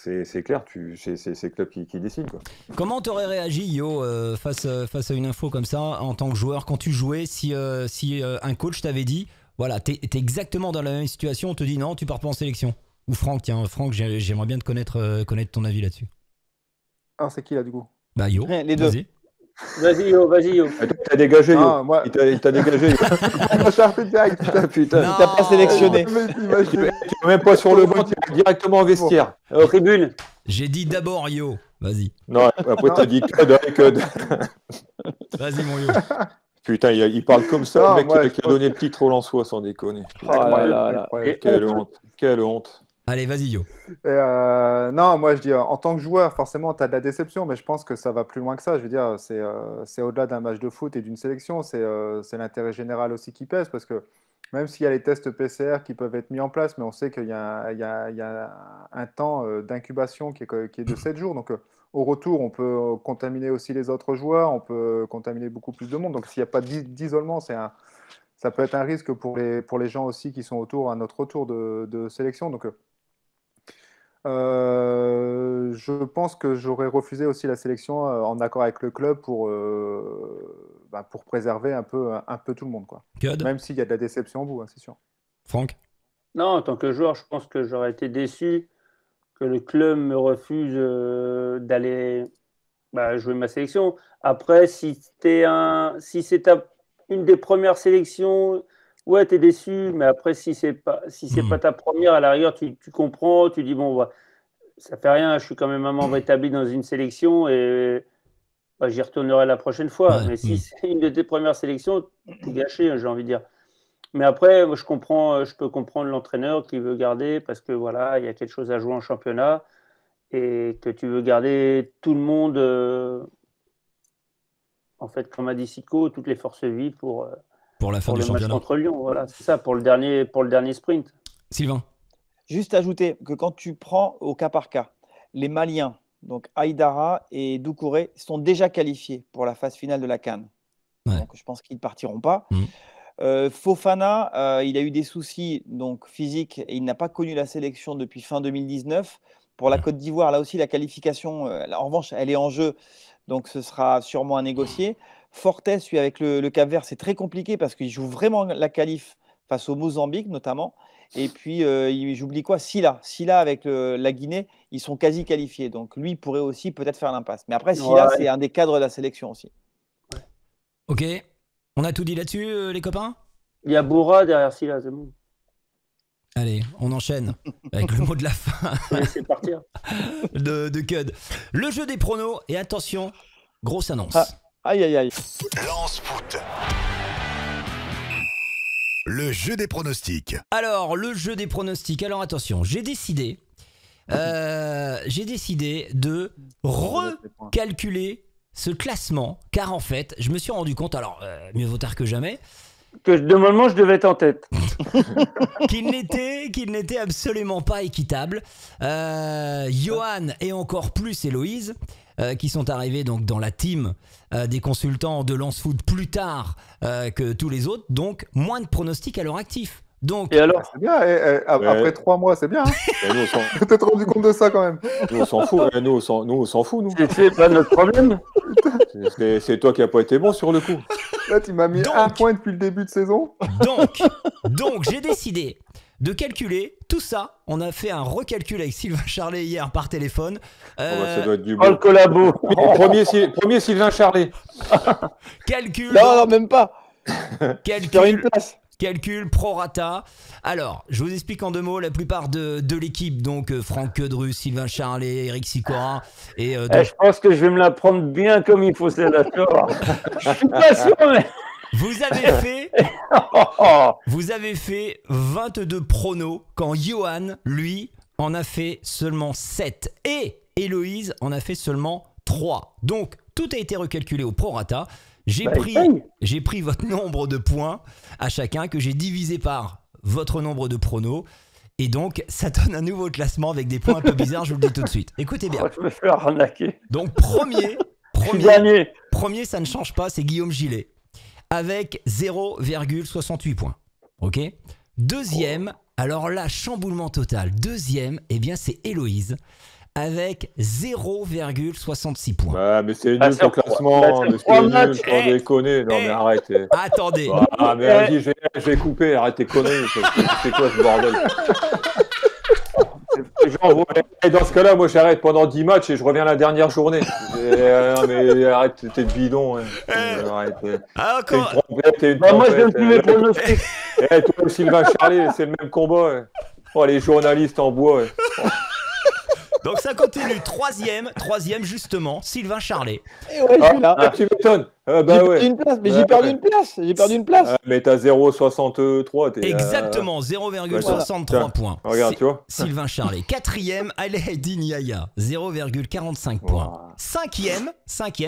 c'est clair, c'est le club qui décide, quoi. Comment t'aurais réagi, Yo, face à une info comme ça, en tant que joueur, quand tu jouais, si un coach t'avait dit, voilà, t'es exactement dans la même situation, on te dit non, tu pars pas en sélection. Ou Franck, tiens, Franck, j'aimerais bien te connaître ton avis là-dessus. Alors, c'est qui là, du coup? Bah, Yo, Les deux. vas-y. Vas-y, Yo. Ah, toi, t'as dégagé, Yo. Ah, moi- Il t'a dégagé, Yo. Putain. Non. T'as pas sélectionné. Tu es même pas sur le banc, tu es directement au vestiaire. Aux tribunes. J'ai dit d'abord Yo, vas-y. Non, après, t'as dit Code. Vas-y, mon Yo. Putain, il parle comme ça, Non, le mec moi, qui a donné le titre au Lensois, sans déconner. Oh là là. Incroyable. Quelle honte. Allez, vas-y, Yo. Non, moi je dis en tant que joueur, forcément, tu as de la déception, mais je pense que ça va plus loin que ça. Je veux dire, c'est au-delà d'un match de foot et d'une sélection, c'est l'intérêt général aussi qui pèse, parce que même s'il y a les tests PCR qui peuvent être mis en place, mais on sait qu'il y a un temps d'incubation qui est de 7 jours. Donc au retour, on peut contaminer aussi les autres joueurs, on peut contaminer beaucoup plus de monde. Donc s'il n'y a pas d'isolement, ça peut être un risque pour les gens aussi qui sont autour à notre retour de sélection. Donc je pense que j'aurais refusé aussi la sélection en accord avec le club pour préserver un peu tout le monde, quoi. Code, Même s'il y a de la déception au bout, hein, c'est sûr. Franck. Non, en tant que joueur, je pense que j'aurais été déçu que le club me refuse d'aller jouer ma sélection. Après, si c'est une des premières sélections, ouais, t'es déçu, mais après, si c'est pas ta première, à la rigueur, tu comprends, tu dis bon, ça fait rien, je suis quand même un membre établi dans une sélection et j'y retournerai la prochaine fois. Ouais, Mais si c'est une de tes premières sélections, t'es gâché, j'ai envie de dire. Mais après, moi, je peux comprendre l'entraîneur qui veut garder parce que voilà, il y a quelque chose à jouer en championnat et que tu veux garder tout le monde, en fait, comme a dit Sico, toutes les forces vives pour Pour la fin le du match championnat. contre Lyon. Voilà, c'est ça, pour le dernier sprint. Sylvain. Juste ajouter que quand tu prends au cas par cas, les Maliens, donc Aïdara et Doucouré, sont déjà qualifiés pour la phase finale de la CAN. Ouais. Donc je pense qu'ils ne partiront pas. Mhm. Fofana, il a eu des soucis donc, physiques et il n'a pas connu la sélection depuis fin 2019. Pour la Côte d'Ivoire, là aussi, la qualification, en revanche, elle est en jeu, donc ce sera sûrement à négocier. Fortes, lui, avec le Cap-Vert, c'est très compliqué parce qu'il joue vraiment la qualif face au Mozambique, notamment. Et puis, j'oublie quoi, Silla, avec la Guinée, ils sont quasi qualifiés. Donc, lui pourrait aussi peut-être faire l'impasse. Mais après, Silla, c'est un des cadres de la sélection aussi. Ok. On a tout dit là-dessus, les copains? Il y a Boura derrière Silla, c'est bon. Allez, on enchaîne avec le mot de la fin Laissez partir. de Cud. Le jeu des pronos, et attention, grosse annonce. Ah. Aïe, aïe, aïe. Lance foot. Le jeu des pronostics. Alors, le jeu des pronostics. Alors attention, j'ai décidé de recalculer ce classement, car en fait, je me suis rendu compte, alors mieux vaut tard que jamais, Que normalement, je devais être en tête. qu'il n'était absolument pas équitable. Johan et encore plus Héloïse, qui sont arrivés donc dans la team des consultants de Lance Foot plus tard que tous les autres, donc moins de pronostics à leur actif. Donc, Et alors, C'est bien, après 3 mois, c'est bien. Hein. Et nous, Tu t'es rendu compte de ça quand même. on s'en fout. Nous, on s'en fout, nous. c'est pas notre problème. C'est toi qui n'as pas été bon sur le coup. Là, tu m'as mis Donc- 1 point depuis le début de saison. donc j'ai décidé de calculer tout ça. On a fait un recalcul avec Sylvain Charlet hier par téléphone. Ça doit être du Oh, le bon. collabo. Premier Sylvain Charlet. Calcul, Non, même pas. Faire une calcul, place. calcul prorata. Alors, je vous explique en 2 mots. La plupart de l'équipe, donc Franck Quedru, Sylvain Charlet, Eric Sicora et Je pense que je vais me la prendre bien comme il faut, celle-là. Je suis pas sûr, mais. vous avez fait 22 pronos quand Johan, lui, en a fait seulement 7 et Héloïse en a fait seulement 3. Donc, tout a été recalculé au prorata. J'ai pris votre nombre de points à chacun que j'ai divisé par votre nombre de pronos. Et donc, ça donne un nouveau classement avec des points un peu bizarres, je vous le dis tout de suite. Écoutez bien. Je me fais arnaquer. Donc, premier, ça ne change pas, c'est Guillaume Gillet. Avec 0,68 points. Ok. Deuxième, alors là, chamboulement total. Deuxième, eh bien, c'est Héloïse. avec 0,66 points. Ouais, mais c'est Bah, nul sur ton classement, bah, sur mais trois c'est nul, matchs, sans déconner. Non, mais arrête. Attendez. Ah, mais vas-y, je vais couper, arrête tes conneries. C'est quoi ce bordel? Et dans ce cas-là, moi j'arrête pendant 10 matchs et je reviens la dernière journée. Non, mais arrête, t'es bidon. Hein. Arrête. Ah, T'es une encore. trompette, t'es une Bah, moi, je donne trompette. plus mes pronostics. Toi, Sylvain Charlet, c'est le même combat. Ouais. Oh, les journalistes en bois. Ouais. Donc ça continue. Troisième justement, Sylvain Charlet. Et ouais, je suis là. Tu m'étonnes. J'ai Bah perdu ouais. une place, mais Ouais, j'ai perdu ouais. une place. J'ai perdu une place. Mais t'as 0,63. Exactement, 0,63 points. Regarde, tu vois. Sylvain Charlet. Quatrième, Alaeddin Yaya, 0,45 points. Wow. Cinquième,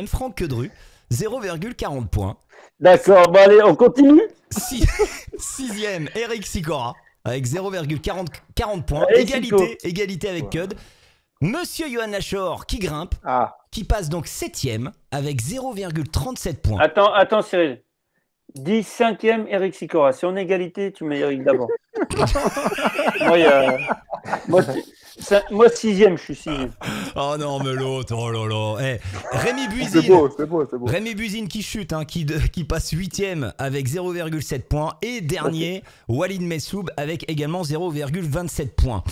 Franck Quedru, 0,40 points. D'accord, bon allez, on continue. Sixième, Eric Sicora, avec 0,40 points. Allez, Égalité avec Cud. Monsieur Johan Lachor qui grimpe, Ah, qui passe donc septième avec 0,37 points. Attends Cyril. 5e, Eric Sicora. Si on est égalité, tu mets Eric d'abord. Moi, 6e, je suis 6e. Oh non, mais l'autre, oh là là. Rémi c'est Buzine. beau. Rémi Buzine qui chute, hein, qui passe 8ème avec 0,7 points. Et dernier, Walid Messoub avec également 0,27 points.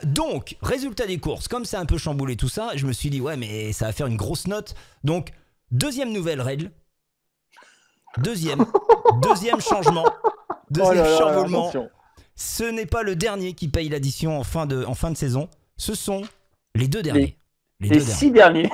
Donc, résultat des courses, comme c'est un peu chamboulé tout ça, je me suis dit, ouais, mais ça va faire une grosse note. Donc, deuxième nouvelle règle. Deuxième changement. Deuxième chamboulement. attention. Ce n'est pas le dernier qui paye l'addition en fin de saison. Ce sont les deux derniers. Les 6 derniers.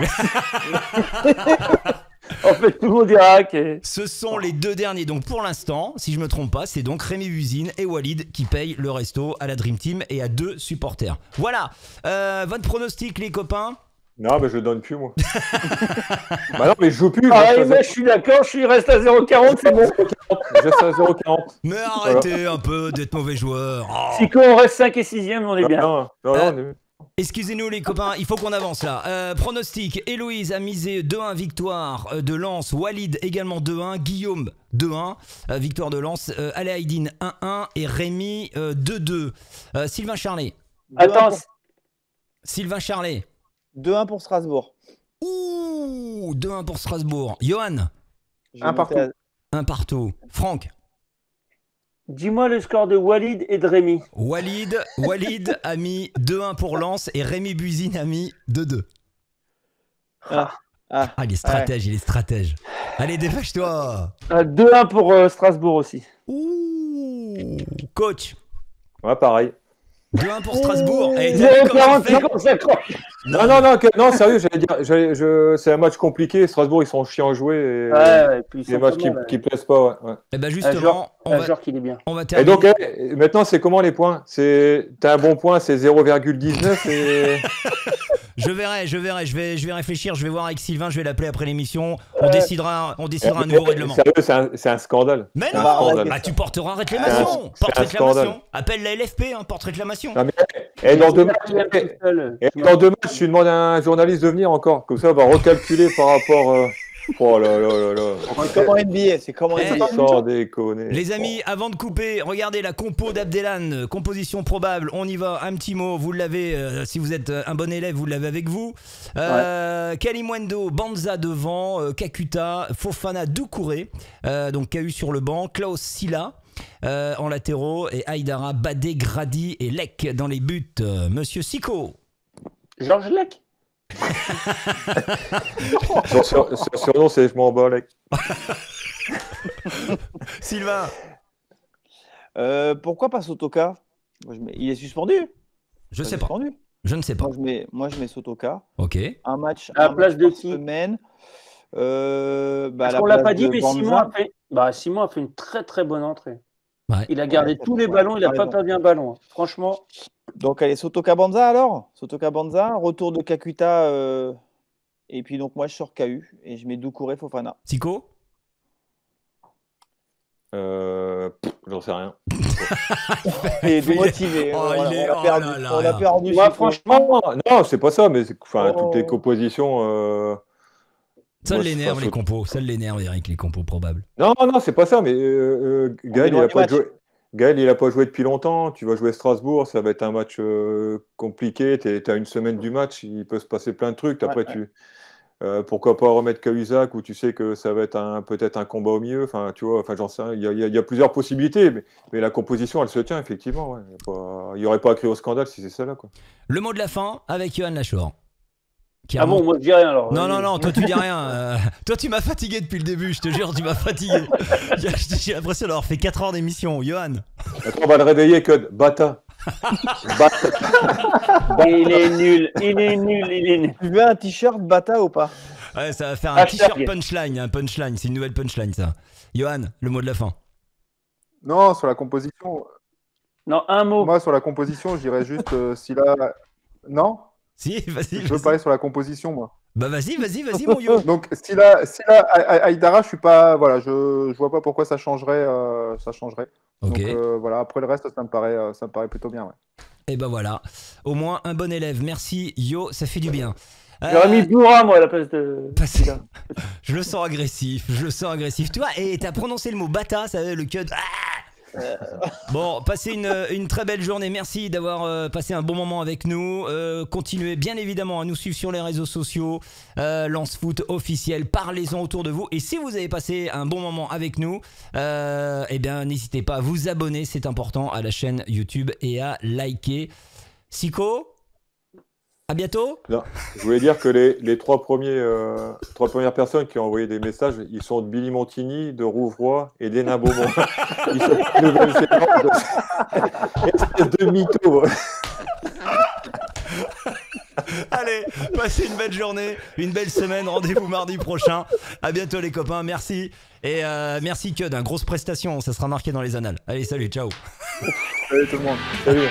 En fait, tout le monde dira que... Ce sont les deux derniers. Donc pour l'instant, si je me trompe pas, c'est donc Rémi Buzine et Walid qui payent le resto à la Dream Team et à 2 supporters. Voilà. Votre pronostic, les copains? Non, mais je donne plus, moi. Bah non, mais je joue plus. Ah, moi, je suis d'accord, je reste à 0,40, c'est bon. Je reste à 0,40. Mais arrêtez un peu d'être mauvais joueur. Oh. Si on reste 5 et 6e, on est bien. Non, on est... Excusez-nous les copains, il faut qu'on avance là. Pronostic, Héloïse a misé 2-1 victoire de Lens, Walid également 2-1, Guillaume 2-1, victoire de Lens, Alaeddin 1-1 et Rémi 2-2. Sylvain Charlet. Attends, Sylvain Charlet. 2-1 pour Strasbourg. Ouh, 2-1 pour Strasbourg. Johan. Je vais Un monter partout. Un partout. Franck. dis-moi le score de Walid et de Rémi. Walid a mis 2-1 pour Lens et Rémi Buzine a mis 2-2. Ah, il est stratège. Allez, dépêche-toi. 2-1 pour Strasbourg aussi. Ouh, coach. Ouais, pareil. 2-1 pour Strasbourg. Eh, t'as vu comment 0,40, il fait c'est consacrant. Non, sérieux, j'allais dire, c'est un match compliqué. Strasbourg, ils sont chiants à jouer. Et, Ouais, et puis des matchs qui plaisent pas. Ouais. Eh ben Un justement, joueur qu'il est bien. on va Et terminer. donc, maintenant, c'est comment les points? T'as un bon point, c'est 0,19 et... Je verrai. Je vais réfléchir. Je vais voir avec Sylvain. Je vais l'appeler après l'émission. On décidera un nouveau règlement. Sérieux, c'est un scandale. Mais C'est un non, scandale. bah, tu porteras réclamation. C'est Porte un réclamation. scandale. Appelle la LFP, porte réclamation. Non, mais, et dans deux matchs, Seul. tu demandes à un journaliste de venir encore. Comme ça, on va recalculer par rapport... Oh là là là là. C'est comme en NBA. C'est comme en Eh, NBA. Sans déconner. Les amis, avant de couper, regardez la compo d'Abdelhan, composition probable, on y va, un petit mot, vous l'avez, si vous êtes un bon élève, vous l'avez avec vous. Kalimwendo, Banza devant, Kakuta, Fofana, Doucouré, donc KU sur le banc, Klaus Silla en latéraux, et Aïdara, Badé, Grady et Lek dans les buts. Monsieur Siko. Georges Lec. Son surnom, c'est je m'en bats, mec. Sylvain. Pourquoi pas Sotoka? Il est suspendu. Je Pas sais pas. suspendu. Je ne sais pas. Moi, je mets Sotoka. Ok. Un match À la place de par qui? semaine. Parce qu'on l'a pas dit, mais Simon a fait une très très bonne entrée. Ouais. Il a gardé tous les ballons, il n'a pas perdu un ballon. Franchement, Donc, allez, Sotoka Banza alors. Sotoka Banza, retour de Kakuta. Et puis, donc, moi, je sors KU et je mets Doucouré Fofana. Siko. J'en sais rien. Et démotivé. Oh, Voilà, il est- on a perdu. oh là On là. a perdu. moi, Chico. franchement, Non, c'est pas ça, mais Oh. toutes les compositions. Ça Moi, l'énerve je les pense compos. Ça l'énerve, Eric, les compos probables. Non, c'est pas ça, mais Gaël, est loin du match. Gaël, il n'a pas joué depuis longtemps. Tu vas jouer Strasbourg, ça va être un match compliqué. Tu as une semaine du match, il peut se passer plein de trucs. Après, pourquoi pas remettre Cahuzac où tu sais que ça va être peut-être un combat au milieu. Enfin, tu vois, j'en sais rien. Il y a plusieurs possibilités, mais la composition, elle se tient effectivement. Ouais. Il n'y aurait pas à crier au scandale si c'est ça là, quoi. Le mot de la fin avec Johan Lachour. Ah bon, moi je dis rien alors. Non, toi tu dis rien. Toi tu m'as fatigué depuis le début, je te jure, tu m'as fatigué. J'ai l'impression d'avoir fait 4 heures d'émission, Johan. Attends, on va le réveiller, Code. Bata. Il est nul. Tu veux un t-shirt Bata ou pas? Ouais, ça va faire un t-shirt punchline, c'est une nouvelle punchline ça. Johan, le mot de la fin. Non, sur la composition. Non, un mot. Moi, sur la composition, je dirais juste si là. Non? Si, vas-y. Je veux parler sur la composition, moi. Bah vas-y, mon yo. Donc, si là, Aïdara, je suis pas. Voilà, je vois pas pourquoi ça changerait. Ok. Donc, voilà, après le reste, ça me paraît plutôt bien, ouais. Et ben voilà, au moins un bon élève. Merci, Yo, ça fait du bien. J'aurais mis Bourra, moi, à la place de. Je le sens agressif. Tu vois, et t'as prononcé le mot bata, ça le code. Bon, passez une très belle journée. Merci d'avoir passé un bon moment avec nous. Continuez bien évidemment à nous suivre sur les réseaux sociaux. Lance Foot officiel, parlez-en autour de vous. Et si vous avez passé un bon moment avec nous, eh bien n'hésitez pas à vous abonner, c'est important, à la chaîne YouTube et à liker. Sico, à bientôt. Non, je voulais dire que les trois premières personnes qui ont envoyé des messages, ils sont de Billy Montigny, de Rouvroy et d'Hénin Beaumont. Ils sont de Nouvelle-Zélande. Espèce de mytho. Allez, passez une belle journée, une belle semaine. Rendez-vous mardi prochain. À bientôt les copains, merci. Et merci Cud, grosse prestation, ça sera marqué dans les annales. Allez, salut, ciao. Salut tout le monde. Salut.